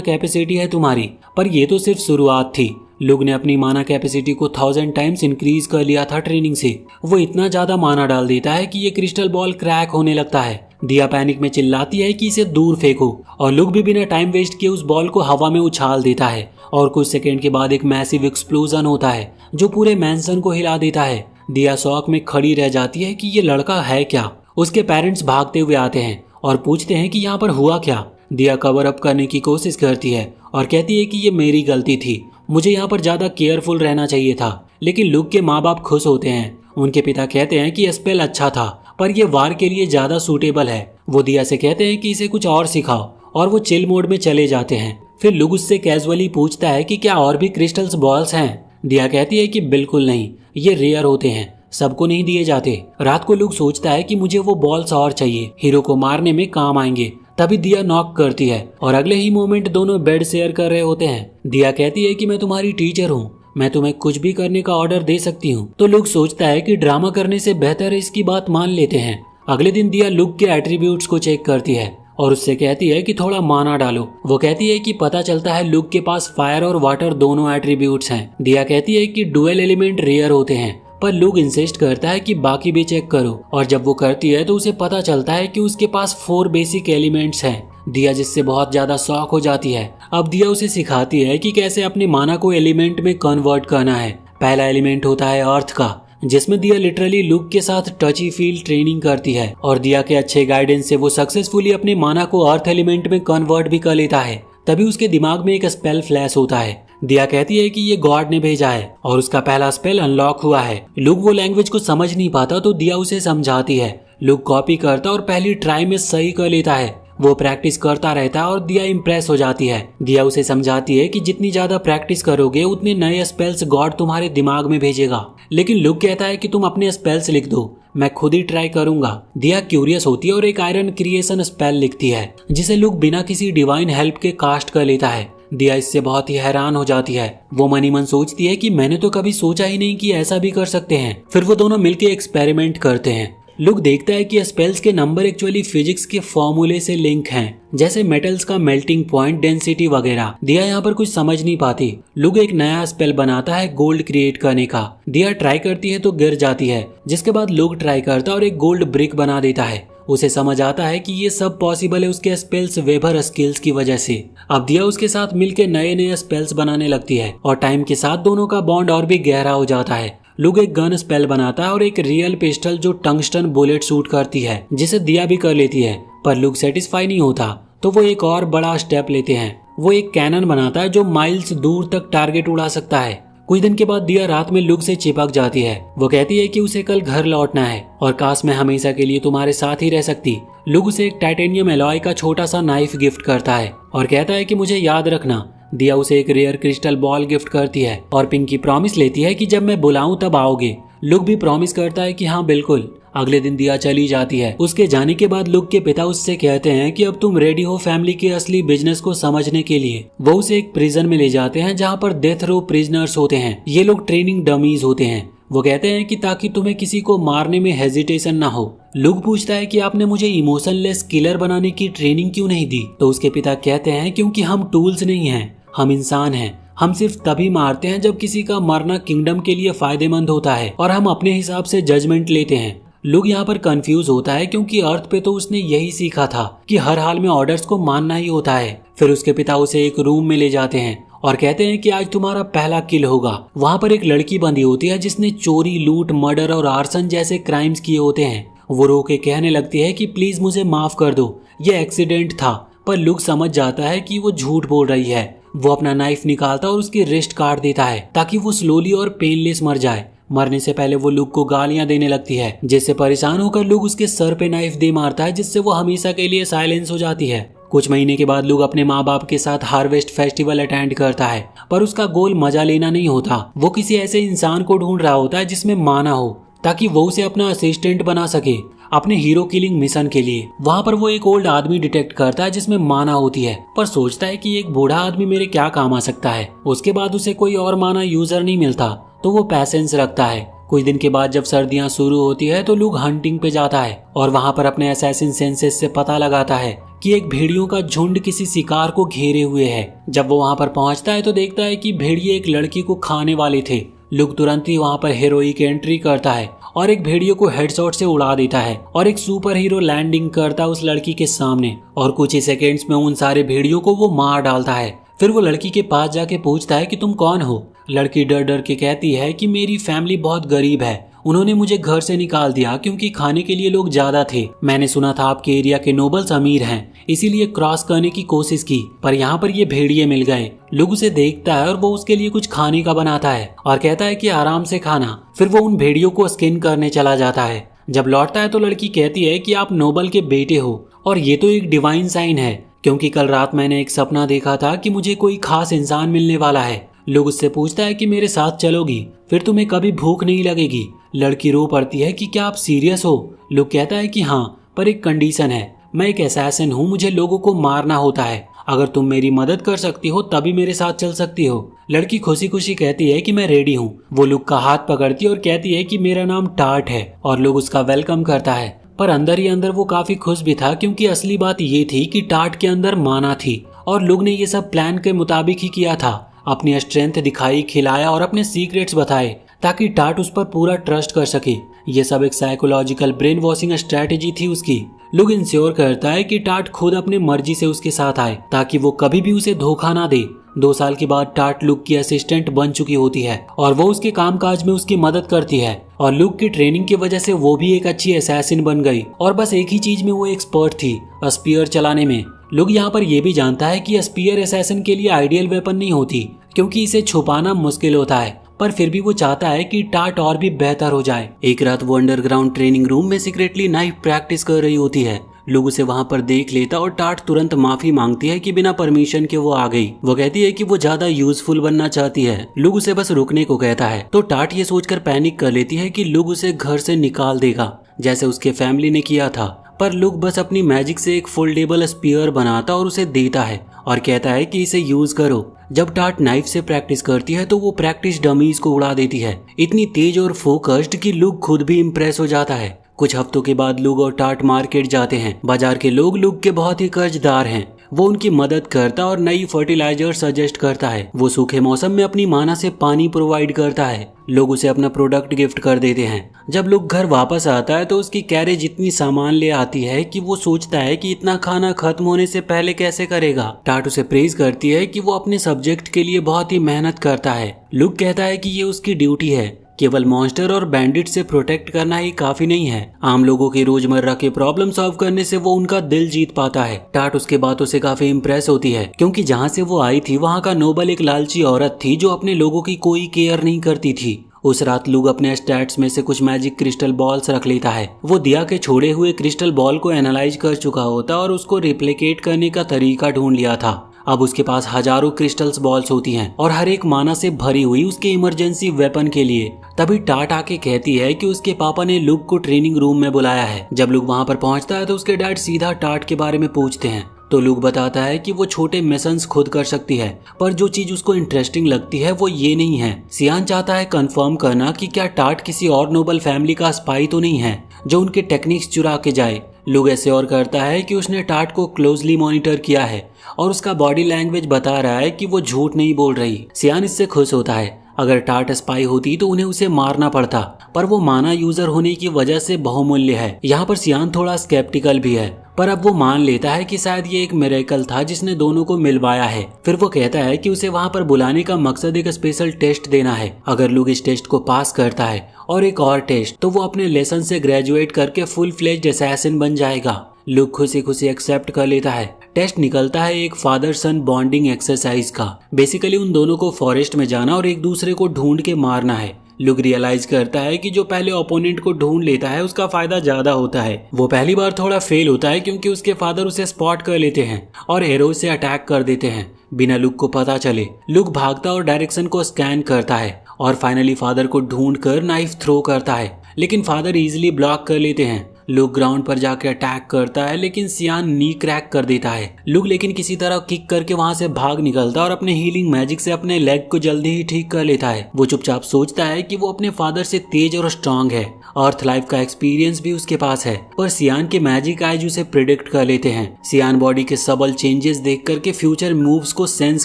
कैपेसिटी है तुम्हारी, पर ये तो सिर्फ शुरुआत थी। लुक ने अपनी माना कैपेसिटी को 1000 टाइम्स इंक्रीज कर लिया था ट्रेनिंग से। वो इतना ज्यादा माना डाल देता है कि ये क्रिस्टल बॉल क्रैक होने लगता है। दिया पैनिक में चिल्लाती है कि इसे दूर फेंको और लुक भी बिना टाइम वेस्ट किए उस बॉल को हवा में उछाल देता है और कुछ सेकंड के बाद एक मैसिव एक्सप्लोजन होता है जो पूरे मैंसन को हिला देता है। दिया शॉक में खड़ी रह जाती है कि ये लड़का है क्या। उसके पेरेंट्स भागते हुए आते हैं और पूछते हैं कि यहाँ पर हुआ क्या। दिया कवर अप करने की कोशिश करती है और कहती है कि ये मेरी गलती थी, मुझे यहाँ पर ज्यादा केयरफुल रहना चाहिए था। लेकिन लुक के माँ बाप खुश होते हैं। उनके पिता कहते हैं कि स्पेल अच्छा था पर यह वार के लिए ज्यादा सूटेबल है। वो दिया से कहते हैं कि इसे कुछ और सिखाओ और वो चिल मोड में चले जाते हैं। फिर लुक उससे कैजुअली पूछता है कि क्या और भी क्रिस्टल्स बॉल्स हैं। दिया कहती है कि बिल्कुल नहीं, ये रेयर होते हैं, सबको नहीं दिए जाते। रात को लुक सोचता है कि मुझे वो बॉल्स और चाहिए, हीरो को मारने में काम आएंगे। तभी दिया नॉक करती है और अगले ही मोमेंट दोनों बेड शेयर कर रहे होते हैं। दिया कहती है कि मैं तुम्हारी टीचर हूँ, मैं तुम्हें कुछ भी करने का ऑर्डर दे सकती हूँ। तो लुक सोचता है कि ड्रामा करने से बेहतर है इसकी बात मान लेते हैं। अगले दिन दिया लुक के एट्रीब्यूट्स को चेक करती है और उससे कहती है कि थोड़ा माना डालो। वो कहती है कि पता चलता है लुक के पास फायर और वाटर दोनों एट्रीब्यूट्स हैं। दिया कहती है कि डुअल एलिमेंट रेयर होते हैं, पर लुक इंसिस्ट करता है कि बाकी भी चेक करो और जब वो करती है तो उसे पता चलता है कि उसके पास 4 बेसिक एलिमेंट्स हैं। दिया जिससे बहुत ज्यादा शॉक हो जाती है। अब दिया उसे सिखाती है कि कैसे अपने माना को एलिमेंट में कन्वर्ट करना है। पहला एलिमेंट होता है अर्थ का, जिसमें दिया लिटरली लुक के साथ टची फील ट्रेनिंग करती है और दिया के अच्छे गाइडेंस से वो सक्सेसफुली अपने माना को अर्थ एलिमेंट में कन्वर्ट भी कर लेता है। तभी उसके दिमाग में एक स्पेल फ्लैश होता है। दिया कहती है कि ये गॉड ने भेजा है और उसका पहला स्पेल अनलॉक हुआ है। लुक वो लैंग्वेज को समझ नहीं पाता तो दिया उसे समझाती है। लुक कॉपी करता और पहली ट्राई में सही कर लेता है। वो प्रैक्टिस करता रहता है और दिया इम्प्रेस हो जाती है। दिया उसे समझाती है कि जितनी ज्यादा प्रैक्टिस करोगे उतने नए स्पेल्स गॉड तुम्हारे दिमाग में भेजेगा। लेकिन लुक कहता है कि तुम अपने स्पेल्स लिख दो, मैं खुद ही ट्राई करूंगा। दिया क्यूरियस होती है और एक आयरन क्रिएशन स्पेल लिखती है जिसे लुक बिना किसी डिवाइन हेल्प के कास्ट कर लेता है। दिया इससे बहुत ही हैरान हो जाती है। वो मनी मन सोचती है कि मैंने तो कभी सोचा ही नहीं कि ऐसा भी कर सकते हैं। फिर वो दोनों मिलकर एक्सपेरिमेंट करते हैं। लुक देखता है कि स्पेल्स के नंबर एक्चुअली फिजिक्स के फॉर्मूले से लिंक हैं, जैसे मेटल्स का मेल्टिंग पॉइंट, डेंसिटी वगैरह। दिया यहाँ पर कुछ समझ नहीं पाती। लुक एक नया स्पेल बनाता है गोल्ड क्रिएट करने का। दिया ट्राई करती है तो गिर जाती है, जिसके बाद लुक ट्राई करता है और एक गोल्ड ब्रिक बना देता है। उसे समझ आता है कि ये सब पॉसिबल है उसके स्पेल्स वेबर स्किल्स की वजह से। अब दिया उसके साथ मिलकर नए नए स्पेल्स बनाने लगती है और टाइम के साथ दोनों का बॉन्ड और भी गहरा हो जाता है। लुक एक गन स्पेल बनाता है और एक रियल पिस्टल जो टंगस्टन बुलेट शूट करती है, जिसे दिया भी कर लेती है। पर लुक सेटिस्फाई नहीं होता तो वो एक और बड़ा स्टेप लेते हैं। वो एक कैनन बनाता है जो माइल्स दूर तक टारगेट उड़ा सकता है। कुछ दिन के बाद दिया रात में लुक से चिपक जाती है। वो कहती है कि उसे कल घर लौटना है और काश मैं हमेशा के लिए तुम्हारे साथ ही रह सकती। लुक उसे एक टाइटेनियम एलॉय का छोटा सा नाइफ गिफ्ट करता है और कहता है कि मुझे याद रखना। दिया उसे एक रेयर क्रिस्टल बॉल गिफ्ट करती है और पिंकी प्रॉमिस लेती है कि जब मैं बुलाऊं तब आओगे। लुक भी प्रॉमिस करता है कि हाँ बिल्कुल। अगले दिन दिया चली जाती है। उसके जाने के बाद लुक के पिता उससे कहते हैं कि अब तुम रेडी हो फैमिली के असली बिजनेस को समझने के लिए। वो उसे एक प्रिजन में ले जाते हैं जहाँ पर डेथ रो प्रिजनर्स होते हैं। ये लोग ट्रेनिंग डमीज होते हैं। वो कहते हैं कि ताकि तुम्हें किसी को मारने में हेजिटेशन ना हो। लुक पूछता है कि आपने मुझे इमोशनलेस किलर बनाने की ट्रेनिंग क्यों नहीं दी। तो उसके पिता कहते हैं क्योंकि हम टूल्स नहीं हैं, हम इंसान हैं। हम सिर्फ तभी मारते हैं जब किसी का मरना किंगडम के लिए फायदेमंद होता है और हम अपने हिसाब से जजमेंट लेते हैं। लुक यहाँ पर कंफ्यूज होता है क्योंकि अर्थ पे तो उसने यही सीखा था कि हर हाल में ऑर्डर्स को मानना ही होता है। फिर उसके पिता उसे एक रूम में ले जाते हैं और कहते हैं कि आज तुम्हारा पहला किल होगा। वहाँ पर एक लड़की बंदी होती है जिसने चोरी, लूट, मर्डर और आर्सन जैसे क्राइम्स किए होते हैं। वो रो के कहने लगती है कि प्लीज मुझे माफ कर दो, ये एक्सीडेंट था। पर लुक समझ जाता है कि वो झूठ बोल रही है। वो अपना नाइफ निकालता और उसकी रिस्ट काट देता है ताकि वो स्लोली और पेनलेस मर जाए। मरने से पहले वो लुक को गालियां देने लगती है, जिससे परेशान होकर लुक उसके सर पे नाइफ दे मारता है, जिससे वो हमेशा के लिए साइलेंस हो जाती है। कुछ महीने के बाद लुक अपने माँ बाप के साथ हार्वेस्ट फेस्टिवल अटेंड करता है, पर उसका गोल मजा लेना नहीं होता। वो किसी ऐसे इंसान को ढूंढ रहा होता है जिसमें माना हो ताकि वो उसे अपना असिस्टेंट बना सके अपने हीरो किलिंग मिशन के लिए। वहाँ पर वो एक ओल्ड आदमी डिटेक्ट करता है जिसमें माना होती है, पर सोचता है कि एक बूढ़ा आदमी मेरे क्या काम आ सकता है। उसके बाद उसे कोई और माना यूजर नहीं मिलता तो वो पैसेंस रखता है। कुछ दिन के बाद जब सर्दियां शुरू होती है तो लुक हंटिंग पे जाता है और वहाँ पर अपने असैसिन सेंसेस से पता लगाता है कि एक भेड़ियों का झुंड किसी शिकार को घेरे हुए है। जब वो वहां पर पहुंचता है तो देखता है कि भेड़िए एक लड़की को खाने वाले थे। लुक तुरंत ही वहां पर हीरोइक एंट्री करता है और एक भेड़ियों को हेडशॉट से उड़ा देता है और एक सुपर हीरो लैंडिंग करता है उस लड़की के सामने और कुछ ही सेकेंड्स में उन सारे भेड़ियों को वो मार डालता है। फिर वो लड़की के पास जाके पूछता है कि तुम कौन हो। लड़की डर डर के कहती है कि मेरी फैमिली बहुत गरीब है, उन्होंने मुझे घर से निकाल दिया क्योंकि खाने के लिए लोग ज्यादा थे। मैंने सुना था आपके एरिया के नोबल्स अमीर हैं, इसीलिए क्रॉस करने की कोशिश की, पर यहाँ पर ये भेड़िए मिल गए। लोग उसे देखता है और वो उसके लिए कुछ खाने का बनाता है और कहता है कि आराम से खाना। फिर वो उन भेड़ियों को स्किन करने चला जाता है। जब लौटता है तो लड़की कहती है कि आप नोबल के बेटे हो और ये तो एक डिवाइन साइन है, क्योंकि कल रात मैंने एक सपना देखा था कि मुझे कोई खास इंसान मिलने वाला है। लोग उससे पूछता है कि मेरे साथ चलोगी, फिर तुम्हें कभी भूख नहीं लगेगी। लड़की रो पड़ती है कि क्या आप सीरियस हो। लोग कहता है कि हाँ, पर एक कंडीशन है, मैं एक असैसिन हूँ, मुझे लोगों को मारना होता है, अगर तुम मेरी मदद कर सकती हो तभी मेरे साथ चल सकती हो। लड़की खुशी खुशी कहती है कि मैं रेडी हूँ। वो लुक का हाथ पकड़ती है और कहती है कि मेरा नाम टार्ट है और लोग उसका वेलकम करता है। पर अंदर ही अंदर वो काफी खुश भी था, क्योंकि असली बात ये थी कि टार्ट के अंदर माना थी और लोग ने ये सब प्लान के मुताबिक ही किया था। अपनी स्ट्रेंथ दिखाई, खिलाया और अपने सीक्रेट्स बताए ताकि टार्ट उस पर पूरा ट्रस्ट कर सके। ये सब एक साइकोलॉजिकल ब्रेन वॉशिंग स्ट्रेटेजी थी उसकी। लुक इंश्योर करता है कि टार्ट खुद अपने मर्जी से उसके साथ आए ताकि वो कभी भी उसे धोखा ना दे। 2 साल के बाद टार्ट लुक की असिस्टेंट बन चुकी होती है और वो उसके कामकाज में उसकी मदद करती है और लुक की ट्रेनिंग की वजह से वो भी एक अच्छी असैसिन बन गई और बस एक ही चीज में वो एक्सपर्ट थी, स्पीयर चलाने में। लुक यहाँ पर ये भी जानता है कि स्पीयर असैसिन के लिए आइडियल वेपन नहीं होती, क्योंकि इसे छुपाना मुश्किल होता है, पर फिर भी वो चाहता है कि टार्ट और भी बेहतर हो जाए। एक रात वो अंडरग्राउंड ट्रेनिंग रूम में सीक्रेटली नाइफ प्रैक्टिस कर रही होती है। लोग उसे वहां पर देख लेता और टार्ट तुरंत माफी मांगती है कि बिना परमिशन के वो आ गई। वो कहती है कि वो ज्यादा यूजफुल बनना चाहती है। लोग उसे बस रुकने को कहता है तो टार्ट ये सोचकर पैनिक कर लेती है कि लोग उसे घर से निकाल देगा जैसे उसके फैमिली ने किया था। पर लुक बस अपनी मैजिक से एक फोल्डेबल स्पीयर बनाता और उसे देता है और कहता है कि इसे यूज करो। जब टार्ट नाइफ से प्रैक्टिस करती है तो वो प्रैक्टिस डमीज को उड़ा देती है, इतनी तेज और फोकस्ड कि लुक खुद भी इम्प्रेस हो जाता है। कुछ हफ्तों के बाद लुक और टार्ट मार्केट जाते हैं। बाजार के लोग लुक के बहुत ही कर्जदार हैं। वो उनकी मदद करता और नई फर्टिलाइजर सजेस्ट करता है। वो सूखे मौसम में अपनी माना से पानी प्रोवाइड करता है। लोग उसे अपना प्रोडक्ट गिफ्ट कर देते हैं। जब लुक घर वापस आता है तो उसकी कैरेज इतनी सामान ले आती है कि वो सोचता है कि इतना खाना खत्म होने से पहले कैसे करेगा। टार्ट उसे प्रेज करती है कि वो अपने सब्जेक्ट के लिए बहुत ही मेहनत करता है। लुक कहता है कि ये उसकी ड्यूटी है, केवल मॉन्स्टर और बैंडिट से प्रोटेक्ट करना ही काफी नहीं है, आम लोगों के रोजमर्रा के प्रॉब्लम सॉल्व करने से वो उनका दिल जीत पाता है। टार्ट उसके बातों से काफी इम्प्रेस होती है, क्योंकि जहाँ से वो आई थी वहाँ का नोबल एक लालची औरत थी जो अपने लोगों की कोई केयर नहीं करती थी। उस रात लुक अपने स्टैट्स में से कुछ मैजिक क्रिस्टल बॉल्स रख लेता है। वो दिया के छोड़े हुए क्रिस्टल बॉल को एनालाइज कर चुका होता और उसको रिप्लिकेट करने का तरीका ढूंढ लिया था। अब उसके पास हजारों क्रिस्टल्स बॉल्स होती हैं और हर एक माना से भरी हुई उसके इमरजेंसी वेपन के लिए। तभी टार्ट आके कहती है कि उसके पापा ने लुक को ट्रेनिंग रूम में बुलाया है। जब लुक वहाँ पर पहुँचता है तो उसके डैड सीधा टार्ट के बारे में पूछते हैं तो लुक बताता है कि वो छोटे मिशंस खुद कर सकती है, पर जो चीज उसको इंटरेस्टिंग लगती है वो ये नहीं है। सियान चाहता है कंफर्म करना कि क्या टार्ट किसी और नोबल फैमिली का स्पाई तो नहीं है जो उनके टेक्निक्स चुरा के जाए। लुक ऐसे और करता है कि उसने टार्ट को क्लोजली मॉनिटर किया है और उसका बॉडी लैंग्वेज बता रहा है कि वो झूठ नहीं बोल रही। सियान इससे खुश होता है। अगर टार्ट स्पाई होती तो उन्हें उसे मारना पड़ता, पर वो माना यूजर होने की वजह से बहुमूल्य है। यहाँ पर सियान थोड़ा स्केप्टिकल भी है, पर अब वो मान लेता है कि शायद ये एक मिरेकल था जिसने दोनों को मिलवाया है। फिर वो कहता है कि उसे वहाँ पर बुलाने का मकसद एक स्पेशल टेस्ट देना है। अगर लुक इस टेस्ट को पास करता है और एक और टेस्ट, तो वो अपने लेसन से ग्रेजुएट करके फुल फ्लेज्ड असैसिन बन जाएगा। लुक खुशी खुशी एक्सेप्ट कर लेता है। टेस्ट निकलता है एक फादर सन बॉन्डिंग एक्सरसाइज का। बेसिकली उन दोनों को फॉरेस्ट में जाना और एक दूसरे को ढूंढ के मारना है। लुक रियलाइज करता है कि जो पहले ओपोनेंट को ढूंढ लेता है उसका फायदा ज्यादा होता है। वो पहली बार थोड़ा फेल होता है क्योंकि उसके फादर उसे स्पॉट कर लेते हैं और एरो से अटैक कर देते हैं बिना लुक को पता चले। लुक भागता और डायरेक्शन को स्कैन करता है और फाइनली फादर को ढूंढ कर नाइफ थ्रो करता है, लेकिन फादर इजिली ब्लॉक कर लेते हैं। लुक ग्राउंड पर जाके अटैक करता है लेकिन सियान नी क्रैक कर देता है। लुक लेकिन किसी तरह किक करके वहां से भाग निकलता है और अपने हीलिंग मैजिक से अपने लेग को जल्दी ही ठीक कर लेता है। वो चुपचाप सोचता है कि वो अपने फादर से तेज और स्ट्रांग है, अर्थ लाइफ का एक्सपीरियंस भी उसके पास है। पर सियान के मैजिक आइज उसे प्रिडिक्ट कर लेते हैं। सियान बॉडी के सबल चेंजेस देख करके फ्यूचर मूव्स को सेंस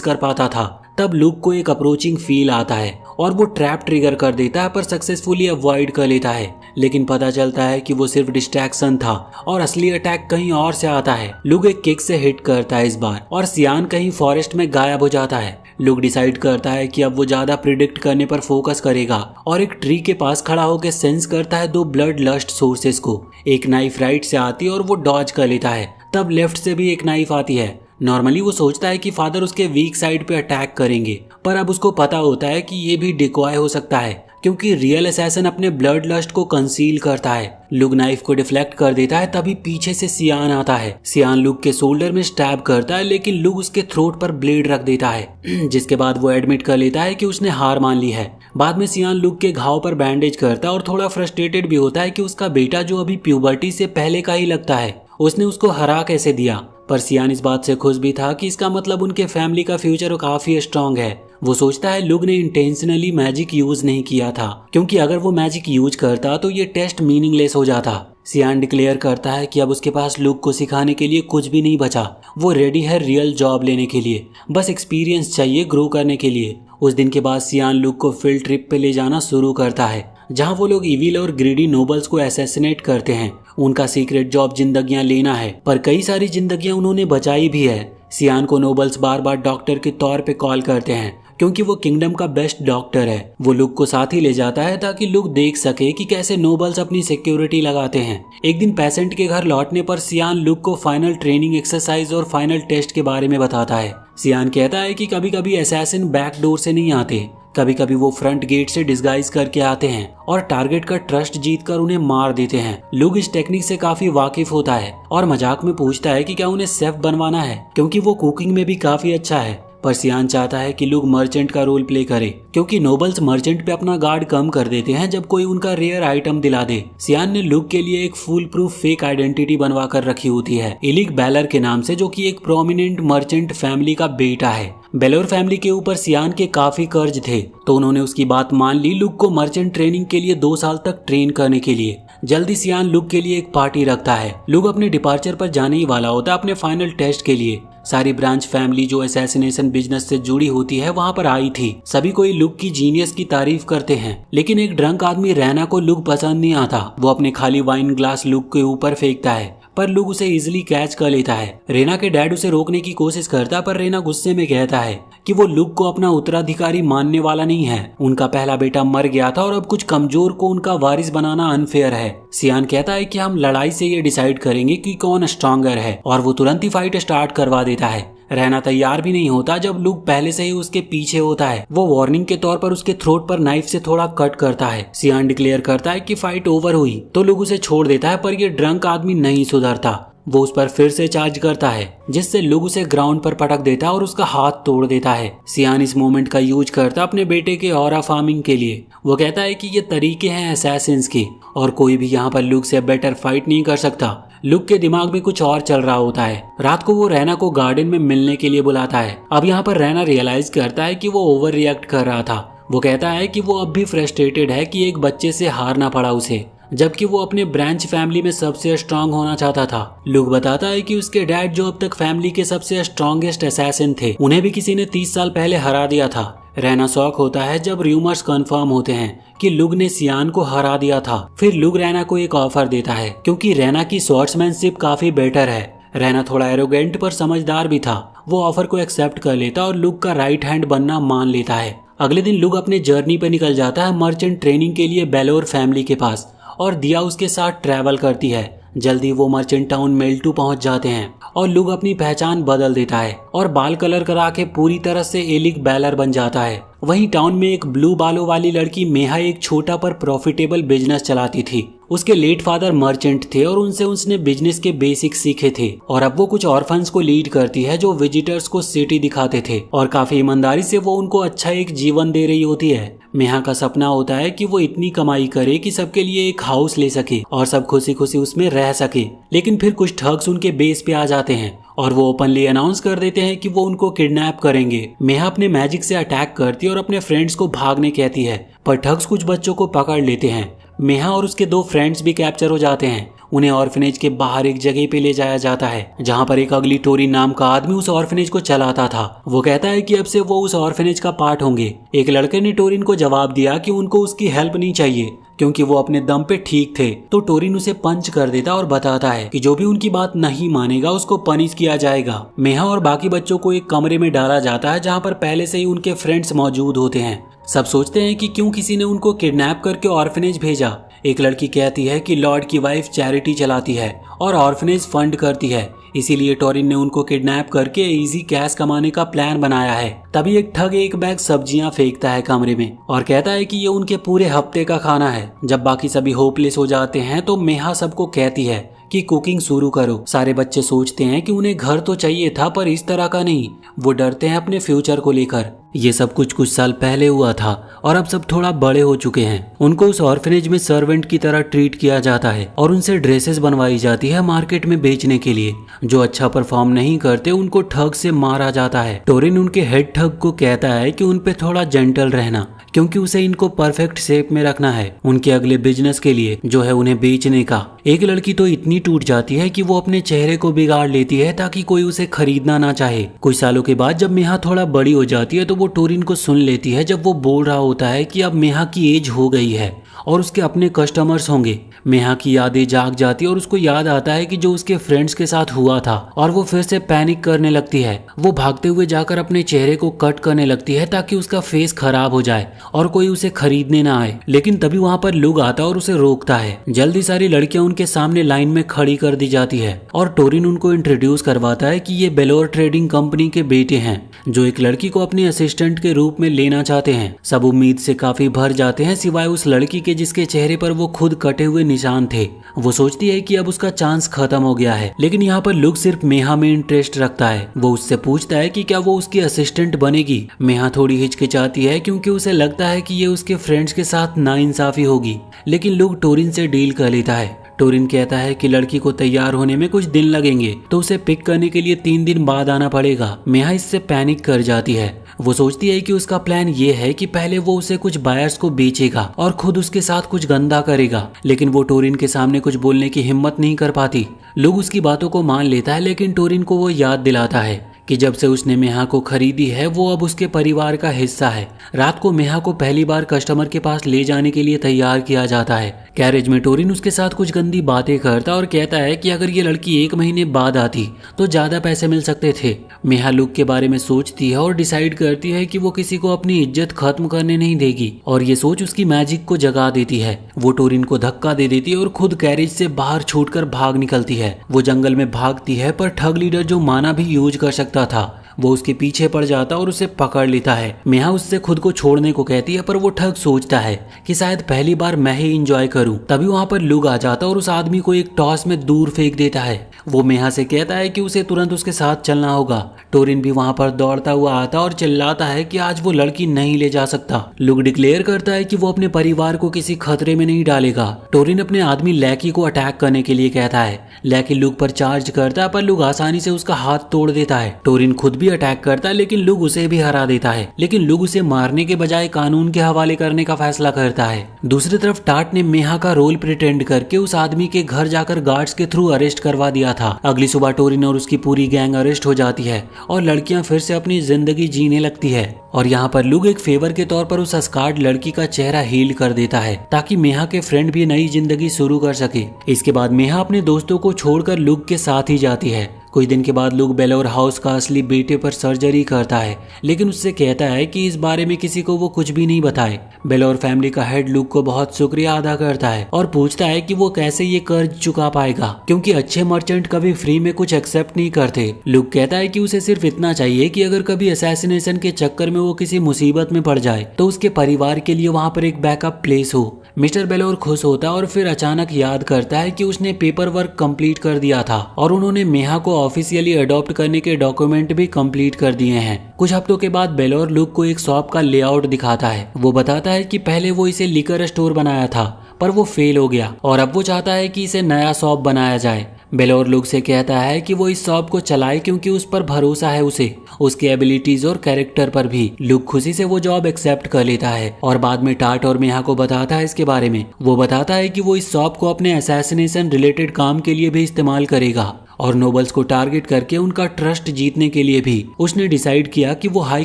कर पाता था। तब लुक को एक अप्रोचिंग फील आता है और वो ट्रैप ट्रिगर कर देता है पर सक्सेसफुली अवॉइड कर लेता है। लेकिन पता चलता है कि वो सिर्फ डिस्ट्रैक्शन था और असली अटैक कहीं और से आता है। लुक एक किक से हिट करता है इस बार और सियान कहीं फॉरेस्ट में गायब हो जाता है। लुक डिसाइड करता है कि अब वो ज्यादा प्रिडिक्ट करने पर फोकस करेगा और एक ट्री के पास खड़ा होकर सेंस करता है 2 ब्लड लस्ट सोर्सेस को। एक नाइफ राइट से आती है और वो डॉज कर लेता है। तब लेफ्ट से भी एक नाइफ आती है। नॉर्मली वो सोचता है कि फादर उसके वीक साइड पे अटैक करेंगे, पर अब उसको पता होता है कि ये भी डिकॉय हो सकता है क्योंकि रियल असैसिन अपने ब्लड लस्ट को कंसील करता है। लुक नाइफ को डिफ्लेक्ट कर देता है, तभी पीछे से सियान आता है। सियान लुक के शोल्डर में स्टैब करता है लेकिन लुक उसके थ्रोट पर ब्लेड रख देता है जिसके बाद वो एडमिट कर लेता है कि उसने हार मान ली है। बाद में सियान लुक के घाव पर बैंडेज करता है और थोड़ा फ्रस्ट्रेटेड भी होता है कि उसका बेटा जो अभी प्यूबर्टी से पहले का ही लगता है, उसने उसको हरा कैसे दिया। पर सियान इस बात से खुश भी था कि इसका मतलब उनके फैमिली का फ्यूचर काफी स्ट्रांग है। वो सोचता है लुक ने इंटेंशनली मैजिक यूज नहीं किया था क्योंकि अगर वो मैजिक यूज करता तो ये टेस्ट मीनिंगलेस हो जाता। सियान डिक्लेयर करता है कि अब उसके पास लुक को सिखाने के लिए कुछ भी नहीं बचा। वो रेडी है रियल जॉब लेने के लिए, बस एक्सपीरियंस चाहिए ग्रो करने के लिए। उस दिन के बाद सियान लुक को फील्ड ट्रिप पे ले जाना शुरू करता है जहाँ वो लोग इविल और ग्रीडी नोबल्स को असैसिनेट करते हैं। उनका सीक्रेट जॉब जिंदगियां लेना है, पर कई सारी जिंदगियां उन्होंने बचाई भी है। सियान को नोबल्स बार बार डॉक्टर के तौर पे कॉल करते हैं क्योंकि वो किंगडम का बेस्ट डॉक्टर है। वो लुक को साथ ही ले जाता है ताकि लुक देख सके कि कैसे नोबल्स अपनी सिक्योरिटी लगाते हैं। एक दिन पेशेंट के घर लौटने पर सियान लुक को फाइनल ट्रेनिंग एक्सरसाइज और फाइनल टेस्ट के बारे में बताता है। सियान कहता है कि कभी कभी असैसिन बैक डोर से नहीं आते, कभी कभी वो फ्रंट गेट से डिस्गाइज करके आते हैं और टारगेट का ट्रस्ट जीतकर उन्हें मार देते हैं। लुक इस टेक्निक से काफी वाकिफ होता है और मजाक में पूछता है कि क्या उन्हें शेफ बनवाना है क्योंकि वो कुकिंग में भी काफी अच्छा है। पर सियान चाहता है कि लुक मर्चेंट का रोल प्ले करे क्योंकि नोबल्स मर्चेंट पे अपना गार्ड कम कर देते हैं जब कोई उनका रेयर आइटम दिला दे। सियान ने लुक के लिए एक फुल प्रूफ फेक आइडेंटिटी बनवा कर रखी होती है इलिक बैलर के नाम से, जो कि एक प्रोमिनेंट मर्चेंट फैमिली का बेटा है। बेलोर फैमिली के ऊपर सियान के काफी कर्ज थे तो उन्होंने उसकी बात मान ली लुक को मर्चेंट ट्रेनिंग के लिए 2 साल तक ट्रेन करने के लिए। जल्दी सियान लुक के लिए एक पार्टी रखता है। लुक अपने डिपार्चर पर जाने ही वाला होता है अपने फाइनल टेस्ट के लिए। सारी ब्रांच फैमिली जो असैसिनेशन बिजनेस से जुड़ी होती है वहाँ पर आई थी। सभी कोई लुक की जीनियस की तारीफ करते हैं लेकिन एक ड्रंक आदमी रैना को लुक पसंद नहीं आता। वो अपने खाली वाइन ग्लास लुक के ऊपर फेंकता है पर लुक उसे इजिली कैच कर लेता है। रेना के डैड उसे रोकने की कोशिश करता पर रेना गुस्से में कहता है कि वो लुक को अपना उत्तराधिकारी मानने वाला नहीं है। उनका पहला बेटा मर गया था और अब कुछ कमजोर को उनका वारिस बनाना अनफेयर है। सियान कहता है कि हम लड़ाई से ये डिसाइड करेंगे कि कौन स्ट्रॉन्गर है और वो तुरंत ही फाइट स्टार्ट करवा देता है। रहना तैयार भी नहीं होता जब लुक पहले से ही उसके पीछे होता है। वो वार्निंग के तौर पर उसके थ्रोट पर नाइफ से थोड़ा कट करता है। सियान डिक्लेयर करता है कि फाइट ओवर हुई तो लुक उसे छोड़ देता है पर ये ड्रंक आदमी नहीं सुधरता। वो उस पर फिर से चार्ज करता है जिससे लुक उसे ग्राउंड पर पटक देता है और उसका हाथ तोड़ देता है। सियान इस मोमेंट का यूज करता अपने बेटे के ऑरा फार्मिंग के लिए। वो कहता है कि ये तरीके हैं असैसिन्स के और कोई भी यहाँ पर लुक से बेटर फाइट नहीं कर सकता। लुक के दिमाग में कुछ और चल रहा होता है। रात को वो रैना को गार्डन में मिलने के लिए बुलाता है। अब यहाँ पर रैना रियलाइज करता है कि वो ओवर रिएक्ट कर रहा था। वो कहता है कि वो अब भी फ्रस्ट्रेटेड है कि एक बच्चे से हारना पड़ा उसे, जबकि वो अपने ब्रांच फैमिली में सबसे स्ट्रांग होना चाहता था। लुक बताता है कि उसके डैड जो अब तक फैमिली के सबसे स्ट्रॉन्गेस्ट असैसिन थे, उन्हें भी किसी ने 30 साल पहले हरा दिया था। रैना शॉक होता है जब रूमर्स कंफर्म होते हैं कि लुक ने सियान को हरा दिया था। फिर लुक रैना को एक ऑफर देता है क्योंकि रैना की स्वॉर्ड्समैनशिप काफी बेटर है। रैना थोड़ा एरोगेंट पर समझदार भी था। वो ऑफर को एक्सेप्ट कर लेता और लुक का राइट हैंड बनना मान लेता है। अगले दिन लुक अपने जर्नी पे निकल जाता है मर्चेंट ट्रेनिंग के लिए बेलोर फैमिली के पास और दिया उसके साथ ट्रैवल करती है। जल्दी वो मर्चेंट टाउन मेल्टू पहुंच जाते हैं और लुक अपनी पहचान बदल देता है और बाल कलर करा के पूरी तरह से एलिक बैलर बन जाता है। वहीं टाउन में एक ब्लू बालों वाली लड़की मेहा एक छोटा पर प्रॉफिटेबल बिजनेस चलाती थी। उसके लेट फादर मर्चेंट थे और उनसे उसने बिजनेस के बेसिक सीखे थे और अब वो कुछ ऑर्फन्स को लीड करती है जो विजिटर्स को सिटी दिखाते थे और काफी ईमानदारी से वो उनको अच्छा एक जीवन दे रही होती है। मेहा का सपना होता है कि वो इतनी कमाई करे कि सबके लिए एक हाउस ले सके और सब खुशी खुशी उसमें रह सके, लेकिन फिर कुछ ठग्स उनके बेस पे आ जाते हैं और वो ओपनली अनाउंस कर देते हैं कि वो उनको किडनैप करेंगे। मेहा अपने मैजिक से अटैक करती है और अपने फ्रेंड्स को भागने कहती है, पर ठग्स कुछ बच्चों को पकड़ लेते हैं। मेहा और उसके 2 फ्रेंड्स भी कैप्चर हो जाते हैं। उन्हें ऑर्फनेज के बाहर एक जगह पे ले जाया जाता है जहाँ पर एक अगली टोरिन नाम का आदमी उस ऑर्फनेज को चलाता था। वो कहता है कि अब से वो उस ऑर्फनेज का पार्ट होंगे। एक लड़के ने टोरिन को जवाब दिया कि उनको उसकी हेल्प नहीं चाहिए क्योंकि वो अपने दम पे ठीक थे। तो टोरिन उसे पंच कर देता और बताता है कि जो भी उनकी बात नहीं मानेगा उसको पनिश किया जाएगा। मेहा और बाकी बच्चों को एक कमरे में डाला जाता है जहाँ पर पहले से ही उनके फ्रेंड्स मौजूद होते हैं। सब सोचते हैं कि क्यों किसी ने उनको किडनैप करके ऑर्फनेज भेजा। एक लड़की कहती है कि लॉर्ड की वाइफ चैरिटी चलाती है और ऑर्फनेज फंड करती है, इसीलिए टोरिन ने उनको किडनैप करके इजी कैश कमाने का प्लान बनाया है। तभी एक ठग एक बैग सब्जियां फेंकता है कमरे में और कहता है कि ये उनके पूरे हफ्ते का खाना है। जब बाकी सभी होपलेस हो जाते हैं तो मेहा सबको कहती है कि कुकिंग शुरू करो। सारे बच्चे सोचते हैं कि उन्हें घर तो चाहिए था पर इस तरह का नहीं। वो डरते हैं अपने फ्यूचर को लेकर। ये सब कुछ साल पहले हुआ था और अब सब थोड़ा बड़े हो चुके हैं। उनको उस ऑर्फनेज में सर्वेंट की तरह ट्रीट किया जाता है और उनसे ड्रेसेस बनवाई जाती है मार्केट में बेचने के लिए। जो अच्छा परफॉर्म नहीं करते उनको ठग से मारा जाता है। टोरिन उनके हेड ठग को कहता है कि उन पे थोड़ा जेंटल रहना क्योंकि उसे इनको परफेक्ट शेप में रखना है उनके अगले बिजनेस के लिए जो है उन्हें बेचने का। एक लड़की तो इतनी टूट जाती है कि वो अपने चेहरे को बिगाड़ लेती है ताकि कोई उसे खरीदना ना चाहे। कुछ सालों के बाद जब मेहा थोड़ा बड़ी हो जाती है तो वो टोरिन को सुन लेती है जब वो बोल रहा होता है कि अब मेहा की एज हो गई है और उसके अपने कस्टमर्स होंगे। मेहा की यादें जाग जाती है और उसको याद आता है कि जो उसके फ्रेंड्स के साथ हुआ था और वो फिर से पैनिक करने लगती है। वो भागते हुए जाकर अपने चेहरे को कट करने लगती है ताकि उसका फेस खराब हो जाए और कोई उसे खरीदने ना आए। लेकिन तभी वहाँ पर लुग आता है और उसे रोकता है। जल्दी सारी लड़कियां उनके सामने लाइन में खड़ी कर दी जाती है और टोरिन उनको इंट्रोड्यूस करवाता है कि ये बेलोर ट्रेडिंग कंपनी के बेटे हैं जो एक लड़की को अपने असिस्टेंट के रूप में लेना चाहते हैं। सब उम्मीद से काफी भर जाते हैं सिवाय उस लड़की के जिसके चेहरे पर वो खुद कटे हुए निशान थे। वो सोचती है कि अब उसका चांस खत्म हो गया है, लेकिन यहाँ पर लुक सिर्फ मेहा में इंटरेस्ट रखता है। वो उससे पूछता है कि क्या वो उसकी असिस्टेंट बनेगी। मेहा थोड़ी हिचकिचाती है क्योंकि उसे लगता है कि ये उसके फ्रेंड्स के साथ नाइंसाफी होगी, लेकिन लुक टोरिन से डील कर लेता है। टोरिन कहता है कि लड़की को तैयार होने में कुछ दिन लगेंगे तो उसे पिक करने के लिए 3 दिन बाद आना पड़ेगा। मेहा इससे पैनिक कर जाती है। वो सोचती है कि उसका प्लान ये है कि पहले वो उसे कुछ बायर्स को बेचेगा और खुद उसके साथ कुछ गंदा करेगा, लेकिन वो टोरिन के सामने कुछ बोलने की हिम्मत नहीं कर पाती। लोग उसकी बातों को मान लेता है, लेकिन टोरिन को वो याद दिलाता है कि जब से उसने मेहा को खरीदी है वो अब उसके परिवार का हिस्सा है। रात को मेहा को पहली बार कस्टमर के पास ले जाने के लिए तैयार किया जाता है। कैरेज में टोरिन उसके साथ कुछ गंदी बातें करता और कहता है कि अगर ये लड़की 1 महीने बाद आती तो ज्यादा पैसे मिल सकते थे। मेहा लुक के बारे में सोचती है और डिसाइड करती है कि वो किसी को अपनी इज्जत खत्म करने नहीं देगी और ये सोच उसकी मैजिक को जगा देती है। वो टोरिन को धक्का दे देती है और खुद कैरेज से बाहर छूटकर भाग निकलती है। वो जंगल में भागती है पर ठग लीडर जो माना भी यूज कर सकता था वो उसके पीछे पड़ जाता और उसे पकड़ लेता है। मेहा उससे खुद को छोड़ने को कहती है पर वो ठग सोचता है कि शायद पहली बार मैं ही एंजॉय करूं। तभी वहाँ पर लुग आ जाता और उस आदमी को एक टॉस में दूर फेंक देता है। वो मेहा से कहता है कि उसे तुरंत उसके साथ चलना होगा। टोरिन भी वहाँ पर दौड़ता हुआ आता और चिल्लाता है कि आज वो लड़की नहीं ले जा सकता। लुग डिक्लेयर करता है कि वो अपने परिवार को किसी खतरे में नहीं डालेगा। टोरिन अपने आदमी लैकी को अटैक करने के लिए कहता है। लैकी लुग पर चार्ज करता है पर लुग आसानी से उसका हाथ तोड़ देता है। टोरिन खुद भी अटैक करता है लेकिन लुग उसे भी हरा देता है, लेकिन लुग उसे मारने के बजाय कानून के हवाले करने का फैसला करता है। दूसरी तरफ टाट ने मेहा का रोल प्रिटेंड करके उस आदमी के घर जाकर गार्ड्स के थ्रू अरेस्ट करवा दिया था। अगली सुबह टोरिन और उसकी पूरी गैंग अरेस्ट हो जाती है और लड़कियां फिर से अपनी जिंदगी जीने लगती है। और यहाँ पर लुग एक फेवर के तौर पर उस स्कार्ड लड़की का चेहरा हील कर देता है ताकि मेहा के फ्रेंड भी नई जिंदगी शुरू कर सके। इसके बाद मेहा अपने दोस्तों को छोड़कर लुग के साथ ही जाती है। कुछ दिन के बाद लुक बेलोर हाउस का असली बेटे पर सर्जरी करता है, लेकिन उससे कहता है कि इस बारे में किसी को वो कुछ भी नहीं बताए। बेलोर फैमिली का हेड लुक को बहुत शुक्रिया अदा करता है और पूछता है कि वो कैसे ये कर्ज चुका पाएगा, क्योंकि अच्छे मर्चेंट कभी फ्री में कुछ एक्सेप्ट नहीं करते। लुक कहता है कि उसे सिर्फ इतना चाहिए कि अगर कभी असैसिनेशन के चक्कर में वो किसी मुसीबत में पड़ जाए तो उसके परिवार के लिए वहाँ पर एक बैकअप प्लेस हो। मिस्टर बेलोर खुश होता है और फिर अचानक याद करता है कि उसने पेपर वर्क कंप्लीट कर दिया था और उन्होंने मेहा को ऑफिशियली अडॉप्ट करने के डॉक्यूमेंट भी कंप्लीट कर दिए हैं। कुछ हफ्तों के बाद बेलोर लुक को एक शॉप का लेआउट दिखाता है। वो बताता है कि पहले वो इसे लिकर स्टोर बनाया था पर वो फेल हो गया और अब वो चाहता है कि इसे नया शॉप बनाया जाए। बेलोर लुक से कहता है कि वो इस शॉप को चलाए क्योंकि उस पर भरोसा है उसे, उसके एबिलिटीज और कैरेक्टर पर भी। लुक खुशी से वो जॉब एक्सेप्ट कर लेता है और बाद में टाट और मेहा को बताता है इसके बारे में। वो बताता है कि वो इस शॉप को अपने असैसिनेशन रिलेटेड काम के लिए भी इस्तेमाल करेगा और नोबल्स को टारगेट करके उनका ट्रस्ट जीतने के लिए भी उसने डिसाइड किया कि वो हाई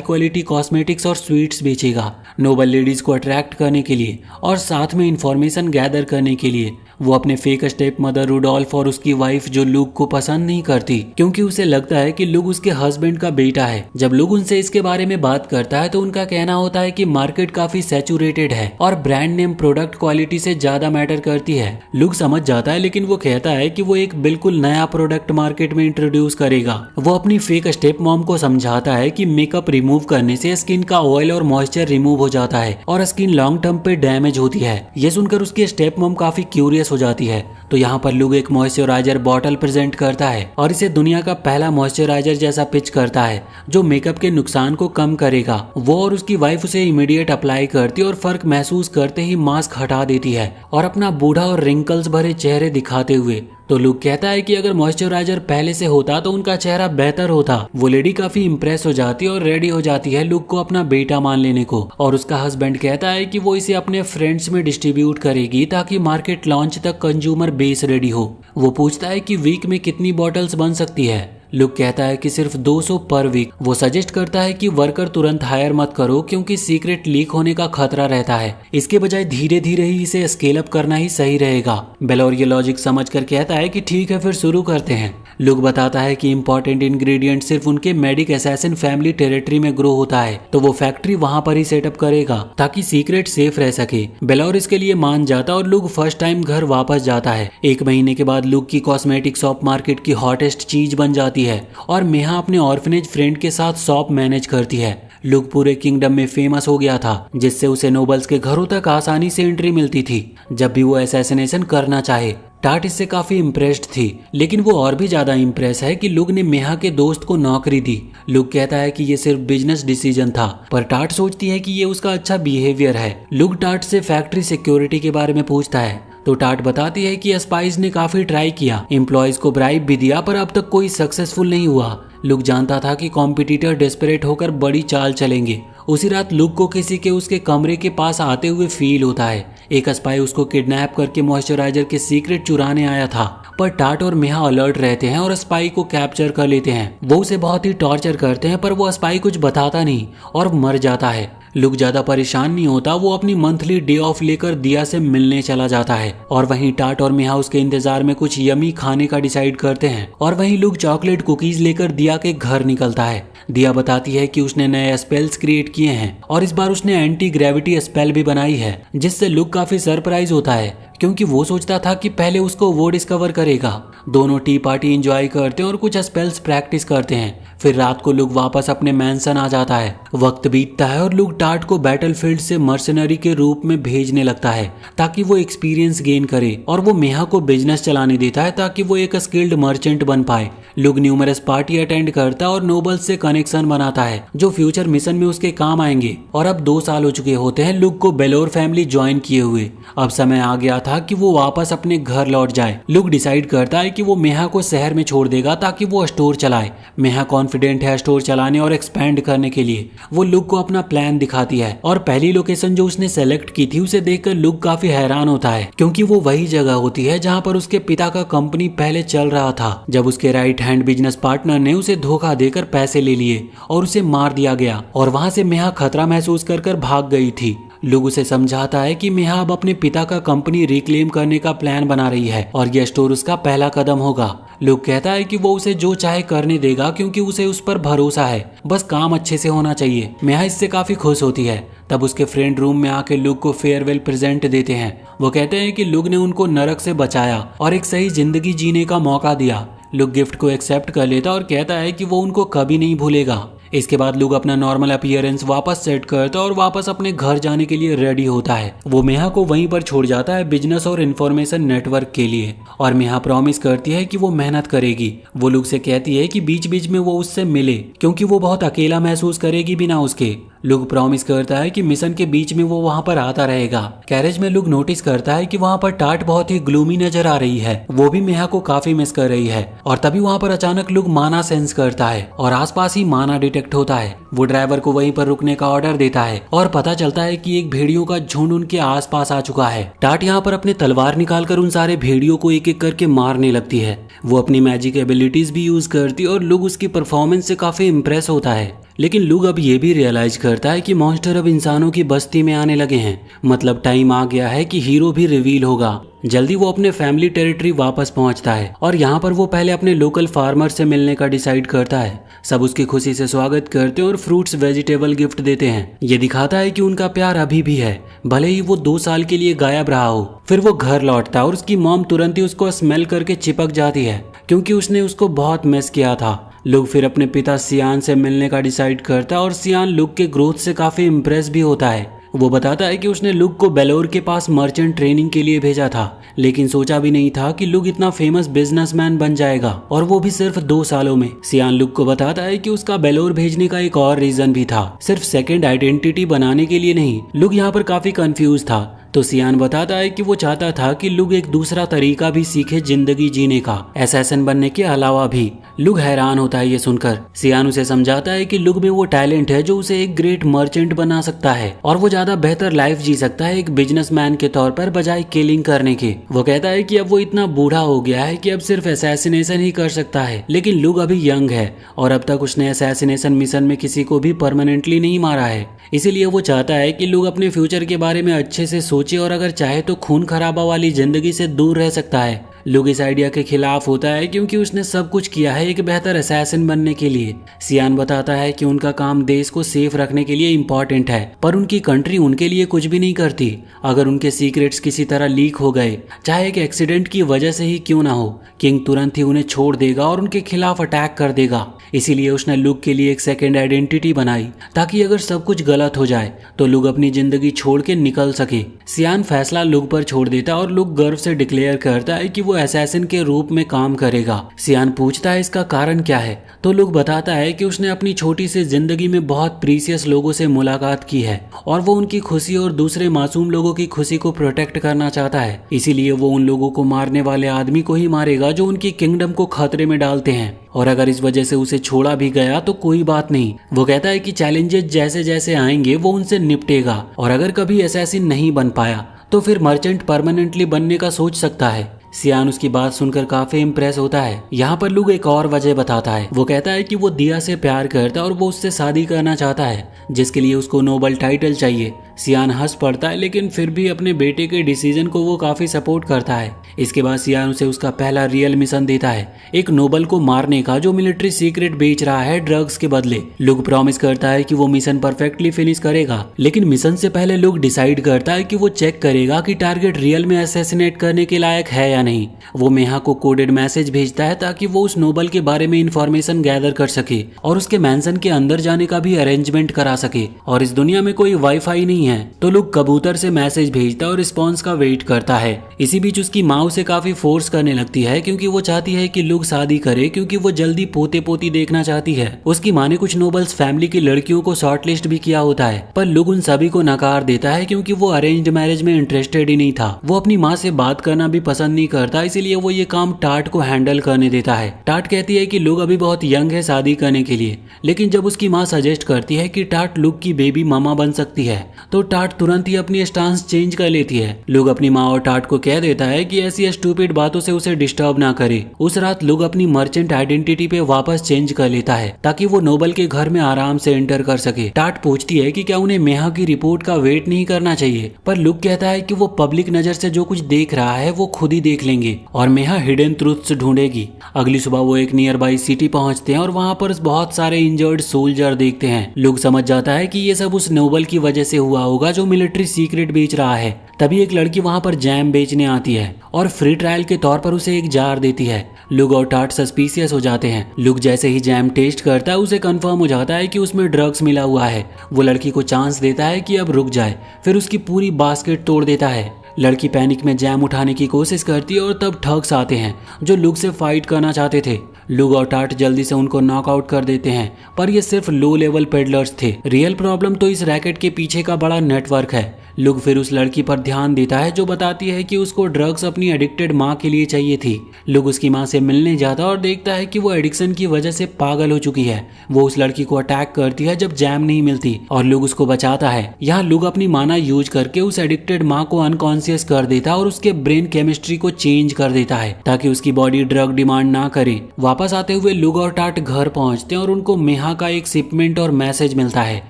क्वालिटी कॉस्मेटिक्स और स्वीट्स बेचेगा। नोबल लेडीज को अट्रैक्ट करने के लिए और साथ में इंफॉर्मेशन गैदर करने के लिए वो अपने फेक स्टेप मदर रुडोल्फ और उसकी वाइफ जो लुक को पसंद नहीं करती, क्योंकि उसे लगता है कि लुक उसके हस्बैंड का बेटा है। जब लुक उनसे इसके बारे में बात करता है तो उनका कहना होता है कि मार्केट काफी सैचुरेटेड है और ब्रांड नेम प्रोडक्ट क्वालिटी से ज्यादा मैटर करती है। लुक समझ जाता है, लेकिन वो कहता है कि वो एक बिल्कुल नया प्रोडक्ट मार्केट में इंट्रोड्यूस करेगा। वो अपनी फेक स्टेप मॉम को समझाता है कि मेकअप रिमूव करने से स्किन का ऑयल और मॉइस्चर रिमूव हो जाता है और स्किन लॉन्ग टर्म पे डैमेज होती है। ये सुनकर उसकी स्टेप मॉम काफी क्यूरियस हो जाती है। तो यहाँ पर लुक एक मॉइस्चराइजर बॉटल प्रेजेंट करता है और इसे दुनिया का पहला मॉइस्चराइजर जैसा पिच करता है जो मेकअप के नुकसान को कम करेगा। वो और उसकी वाइफ उसे इमीडिएट अप्लाई करती और फर्क महसूस करते ही मास्क हटा देती है और अपना बूढ़ा और रिंकल्स भरे चेहरे दिखाते हुए। तो लुक कहता है कि अगर मॉइस्चराइजर पहले से होता तो उनका चेहरा बेहतर होता। वो लेडी काफी इम्प्रेस हो जाती है और रेडी हो जाती है लुक को अपना बेटा मान लेने को, और उसका हस्बैंड कहता है कि वो इसे अपने फ्रेंड्स में डिस्ट्रीब्यूट करेगी ताकि मार्केट लॉन्च तक कंज्यूमर बेस रेडी हो। वो पूछता है कि वीक में कितनी बॉटल्स बन सकती है। लुक कहता है कि सिर्फ 200 पर वीक। वो सजेस्ट करता है कि वर्कर तुरंत हायर मत करो क्योंकि सीक्रेट लीक होने का खतरा रहता है। इसके बजाय धीरे धीरे ही इसे स्केल अप करना ही सही रहेगा। बेलोर ये लॉजिक समझकर कहता है कि ठीक है, फिर शुरू करते हैं। लुक बताता है कि इम्पोर्टेंट इंग्रेडिएंट सिर्फ उनके मेडिक असैसिन फैमिली टेरिटरी में ग्रो होता है, तो वो फैक्ट्री वहां पर ही सेटअप करेगा ताकि सीक्रेट सेफ रह सके। बेलोर इसके लिए मान जाता और लुक फर्स्ट टाइम घर वापस जाता है। 1 महीने के बाद लुक की कॉस्मेटिक शॉप मार्केट की हॉटेस्ट चीज बन जाती है और मेहा अपने ऑर्फनेज फ्रेंड के साथ शॉप मैनेज करती है। लुक पूरे किंगडम में फेमस हो गया था, जिससे उसे नोबल्स के घरों तक आसानी से एंट्री मिलती थी जब भी वो असैसिनेशन करना चाहे। टाट इससे काफी इम्प्रेस्ड थी, लेकिन वो और भी ज्यादा इम्प्रेस है कि लुक ने मेहा के दोस्त को नौकरी दी। लुक कहता है कि ये सिर्फ बिजनेस डिसीजन था, पर टाट सोचती है कि ये उसका अच्छा बिहेवियर है। लुक टाट से फैक्ट्री सिक्योरिटी के बारे में पूछता है तो टाट बताती है कि स्पाइस ने काफी ट्राई किया, एम्प्लॉयज को ब्राइब भी दिया, पर अब तक कोई सक्सेसफुल नहीं हुआ। लुक जानता था कि कॉम्पिटिटर डेस्परेट होकर बड़ी चाल चलेंगे। उसी रात लुक को किसी के उसके कमरे के पास आते हुए फील होता है। एक स्पाई उसको किडनैप करके मॉइस्चराइजर के सीक्रेट चुराने आया था, पर टाट और मेहा अलर्ट रहते हैं और स्पाई को कैप्चर कर लेते हैं। वो उसे बहुत ही टॉर्चर करते हैं, पर वो स्पाई कुछ बताता नहीं और मर जाता है। लुक ज्यादा परेशान नहीं होता। वो अपनी मंथली डे ऑफ लेकर दिया से मिलने चला जाता है और वहीं टाट और मेहा उसके इंतजार में कुछ यमी खाने का डिसाइड करते हैं। और वहीं लुक चॉकलेट कुकीज लेकर दिया के घर निकलता है। दिया बताती है कि उसने नए स्पेल्स क्रिएट किए हैं और इस बार उसने एंटी ग्रेविटी स्पेल भी बनाई है, जिससे लुक काफी सरप्राइज होता है क्योंकि वो सोचता था कि पहले उसको वो डिस्कवर करेगा। दोनों टी पार्टी एंजॉय करते हैं और कुछ स्पेल्स प्रैक्टिस करते हैं। फिर रात को लुक वापस अपने मैंसन आ जाता है। वक्त बीतता है और लुक टाट को बैटलफील्ड से मर्सनरी के रूप में भेजने लगता है ताकि वो एक्सपीरियंस गेन करे, और वो मेहा को बिजनेस चलाने देता है ताकि वो एक स्किल्ड मर्चेंट बन पाए। लुक न्यूमरस पार्टी अटेंड करता और नोबल्स से कनेक्शन बनाता है जो फ्यूचर मिशन में उसके काम आएंगे। और अब 2 साल हो चुके होते हैं लुक को बेलोर फैमिली ज्वाइन किए हुए। अब समय आ गया था कि वो वापस अपने घर लौट जाए। लुक डिसाइड करता है कि वो मेहा को शहर में छोड़ देगा ताकि वो स्टोर चलाए। मेहा कॉन्फिडेंट है स्टोर चलाने और एक्सपैंड करने के लिए। वो लुक को अपना प्लान दिखाती है और पहली लोकेशन जो उसने सेलेक्ट की थी उसे देखकर लुक काफी हैरान होता है क्योंकि वो वही जगह होती है जहाँ पर उसके पिता का कंपनी पहले चल रहा था, जब उसके राइट हैंड बिजनेस पार्टनर ने उसे धोखा देकर पैसे ले लिए और उसे मार दिया गया और वहाँ से मेहा खतरा महसूस कर भाग गई थी। लुक उसे समझाता है कि मेहा अब अपने पिता का कंपनी रिक्लेम करने का प्लान बना रही है और यह स्टोर उसका पहला कदम होगा। लुक कहता है कि वो उसे जो चाहे करने देगा क्योंकि उसे उस पर भरोसा है, बस काम अच्छे से होना चाहिए। मेहा इससे काफी खुश होती है। तब उसके फ्रेंड रूम में आके लुक को फेयरवेल प्रेजेंट देते हैं। वो कहते हैं कि लुक ने उनको नरक से बचाया और एक सही जिंदगी जीने का मौका दिया। लुक गिफ्ट को एक्सेप्ट कर लेता और कहता है कि वो उनको कभी नहीं भूलेगा। इसके बाद लुक अपना नॉर्मल अपीयरेंस वापस सेट करता और वापस अपने घर जाने के लिए रेडी होता है। वो मेहा को वहीं पर छोड़ जाता है बिजनेस और इन्फॉर्मेशन नेटवर्क के लिए और मेहा प्रॉमिस करती है कि वो मेहनत करेगी। वो लुक से कहती है कि बीच बीच में वो उससे मिले क्योंकि वो बहुत अकेला महसूस करेगी बिना उसके। लुक प्रॉमिस करता है कि मिशन के बीच में वो वहाँ पर आता रहेगा। कैरेज में लुक नोटिस करता है कि वहाँ पर टाट बहुत ही ग्लूमी नजर आ रही है। वो भी मेहा को काफी मिस कर रही है और तभी वहाँ पर अचानक लुक माना सेंस करता है और आसपास ही माना डिटेक्ट होता है। वो ड्राइवर को वहीं पर रुकने का ऑर्डर देता है और पता चलता है कि एक भेड़ियों का झुंड उनके आसपास आ चुका है। टाट यहाँ पर अपने तलवार निकालकर उन सारे भेड़ियों को एक एक करके मारने लगती है। वो अपनी मैजिक एबिलिटीज भी यूज करती है और लुक उसकी परफॉर्मेंस से काफी इम्प्रेस होता है। लेकिन लुक अब ये भी रियलाइज करता है कि मॉन्स्टर अब इंसानों की बस्ती में आने लगे हैं, मतलब टाइम आ गया है कि हीरो भी रिवील होगा। जल्दी वो अपने फैमिली टेरिटरी वापस पहुंचता है और यहाँ पर वो पहले अपने लोकल फार्मर से मिलने का डिसाइड करता है। सब उसकी खुशी से स्वागत करते हैं और फ्रूट्स वेजिटेबल गिफ्ट देते हैं। ये दिखाता है कि उनका प्यार अभी भी है, भले ही वो 2 साल के लिए गायब रहा हो। फिर वो घर लौटता है और उसकी मॉम तुरंत ही उसको स्मेल करके चिपक जाती है क्योंकि उसने उसको बहुत मिस किया था। लुक फिर अपने पिता सियान से मिलने का डिसाइड करता है और सियान लुक के ग्रोथ से काफी इम्प्रेस भी होता है। वो बताता है कि उसने लुक को बेलोर के पास मर्चेंट ट्रेनिंग के लिए भेजा था, लेकिन सोचा भी नहीं था कि लुक इतना फेमस बिजनेसमैन बन जाएगा और वो भी सिर्फ 2 सालों में। सियान लुक को बताता है कि उसका बेलोर भेजने का एक और रीजन भी था, सिर्फ सेकंड आइडेंटिटी बनाने के लिए नहीं। लुक यहाँ पर काफी कंफ्यूज था तो सियान बताता है कि वो चाहता था कि लुक एक दूसरा तरीका भी सीखे जिंदगी जीने का, असैसिन बनने के अलावा भी। लुक हैरान होता है ये सुनकर। सियान उसे समझाता है कि लुक में वो टैलेंट है जो उसे एक ग्रेट मर्चेंट बना सकता है और वो ज्यादा बेहतर लाइफ जी सकता है एक बिजनेसमैन के तौर पर बजाय किलिंग करने के। वो कहता है कि अब वो इतना बूढ़ा हो गया है कि अब सिर्फ असैसिनेशन ही कर सकता है, लेकिन लुक अभी यंग है और अब तक उसने असैसिनेशन मिशन में किसी को भी परमानेंटली नहीं मारा है। इसीलिए वो चाहता है कि लुक अपने फ्यूचर के बारे में अच्छे से सोचे और अगर चाहे तो खून खराबा वाली जिंदगी से दूर रह सकता है। लुक इस आइडिया के खिलाफ होता है क्योंकि उसने सब कुछ किया है एक बेहतर असैसिन बनने के लिए। सियान बताता है कि उनका काम देश को सेफ रखने के लिए इम्पोर्टेंट है, पर उनकी कंट्री उनके लिए कुछ भी नहीं करती। अगर उनके सीक्रेट्स किसी तरह लीक हो गए, चाहे एक एक्सीडेंट की वजह से ही क्यों ना हो, किंग तुरंत ही उन्हें छोड़ देगा और उनके खिलाफ अटैक कर देगा। इसीलिए उसने लुक के लिए एक सेकेंड आइडेंटिटी बनाई ताकि अगर सब कुछ गलत हो जाए तो लुक अपनी जिंदगी छोड़ के निकल सके। सियान फैसला लुक पर छोड़ देता और लुक गर्व से डिक्लेयर करता है कि वो असैसिन के रूप में काम करेगा। सियान पूछता है इसका कारण क्या है तो लुक बताता है कि उसने अपनी छोटी सी जिंदगी में बहुत प्रीसियस लोगों से मुलाकात की है और वो उनकी खुशी और दूसरे मासूम लोगों की खुशी को प्रोटेक्ट करना चाहता है। इसीलिए वो उन लोगों को मारने वाले आदमी को ही मारेगा जो उनकी किंगडम को खतरे में डालते हैं, और अगर इस वजह से उसे छोड़ा भी गया तो कोई बात नहीं। वो कहता है कि चैलेंजेस जैसे जैसे आएंगे वो उनसे निपटेगा और अगर कभी असैसिन नहीं बन पाया तो फिर मर्चेंट परमानेंटली बनने का सोच सकता है। सियान उसकी बात सुनकर काफी इम्प्रेस होता है। यहाँ पर लुक एक और वजह बताता है। वो कहता है कि वो दिया से प्यार करता है और वो उससे शादी करना चाहता है जिसके लिए उसको नोबल टाइटल चाहिए। सियान हंस पड़ता है लेकिन फिर भी अपने बेटे के डिसीजन को वो काफी सपोर्ट करता है। इसके बाद सियान उसे उसका पहला रियल मिशन देता है, एक नोबल को मारने का जो मिलिट्री सीक्रेट बेच रहा है ड्रग्स के बदले। लुक प्रॉमिस करता है कि वो मिशन परफेक्टली फिनिश करेगा, लेकिन मिशन से पहले लुक डिसाइड करता है कि वो चेक करेगा कि टारगेट रियल में असैसिनेट करने के लायक है या नहीं। वो मेहा को कोडेड मैसेज भेजता है ताकि वो उस नोबल के बारे में इंफॉर्मेशन गैदर कर सके और उसके मैंशन के अंदर जाने का भी अरेंजमेंट करा सके। और इस दुनिया में कोई वाईफाई नहीं है तो लुक कबूतर से मैसेज भेजता और रिस्पॉन्स का वेट करता है। इसी बीच उसकी माँ उसे काफी फोर्स करने लगती है क्योंकि वो चाहती है कि लुक शादी करे क्योंकि वो जल्दी पोते पोती देखना चाहती है। उसकी माँ ने कुछ नोबल्स फैमिली की लड़कियों को शॉर्टलिस्ट भी किया होता है, पर लुक उन सभी को नकार देता है क्योंकि वो अरेंज्ड मैरिज में इंटरेस्टेड ही नहीं था। वो अपनी माँ से बात करना भी पसंद नहीं करता, इसीलिए वो ये काम टाट को हैंडल करने देता है। टाट कहती है कि लुक अभी बहुत यंग है शादी करने के लिए, लेकिन जब उसकी माँ सजेस्ट करती है कि टाट लुक की बेबी मामा बन सकती है तो तो टाट तुरंत ही अपनी स्टांस चेंज कर लेती है। लुक अपनी माँ और टाट को कह देता है कि ऐसी स्टूपिड बातों से उसे डिस्टर्ब ना करे। उस रात लुक अपनी मर्चेंट आइडेंटिटी पे वापस चेंज कर लेता है ताकि वो नोबल के घर में आराम से एंटर कर सके। टाट पूछती है कि क्या उन्हें मेहा की रिपोर्ट का वेट नहीं करना चाहिए, पर लुक कहता है कि वो पब्लिक नजर से जो कुछ देख रहा है वो खुद ही देख लेंगे और मेहा हिडन ट्रूथ्स ढूंढेगी। अगली सुबह वो एक नियर बाई सिटी पहुंचते हैं और वहाँ पर बहुत सारे इंजर्ड सोल्जर देखते हैं। लुक समझ जाता है कि ये सब उस नोबल की वजह से हुआ होगा जो मिलिट्री सीक्रेट बेच रहा है। तभी एक लड़की वहाँ पर जैम बेचने आती है और फ्री ट्रायल के तौर पर उसे एक जार देती है। लुक और टाट सस्पिशियस हो जाते हैं। लुक जैसे ही जैम टेस्ट करता है उसे कंफर्म हो जाता है कि उसमें ड्रग्स मिला हुआ है। वो लड़की को चांस देता है कि अब रुक जाए, फिर उसकी पूरी बास्केट तोड़ देता है। लड़की पैनिक में जैम उठाने की कोशिश करती है और तब ठग्स आते हैं जो लुक से फाइट करना चाहते थे। लुक और टाट जल्दी से उनको नॉकआउट कर देते हैं, पर ये सिर्फ लो लेवल पेडलर्स थे। रियल प्रॉब्लम तो इस रैकेट के पीछे का बड़ा नेटवर्क है। लुक फिर उस लड़की पर ध्यान देता है जो बताती है कि उसको ड्रग्स अपनी एडिक्टेड माँ के लिए चाहिए थी। लुक उसकी माँ से मिलने जाता और देखता है कि वो एडिक्शन की वजह से पागल हो चुकी है। वो उस लड़की को अटैक करती है जब जैम नहीं मिलती और लुक उसको बचाता है। यहाँ लुक अपनी माना यूज करके उस एडिक्टेड माँ को अनकॉन्शियस कर देता और उसके ब्रेन केमिस्ट्री को चेंज कर देता है ताकि उसकी बॉडी ड्रग डिमांड ना करे। वापस आते हुए लुक और टाट घर पहुंचते हैं और उनको मेहा का एक शिपमेंट और मैसेज मिलता है।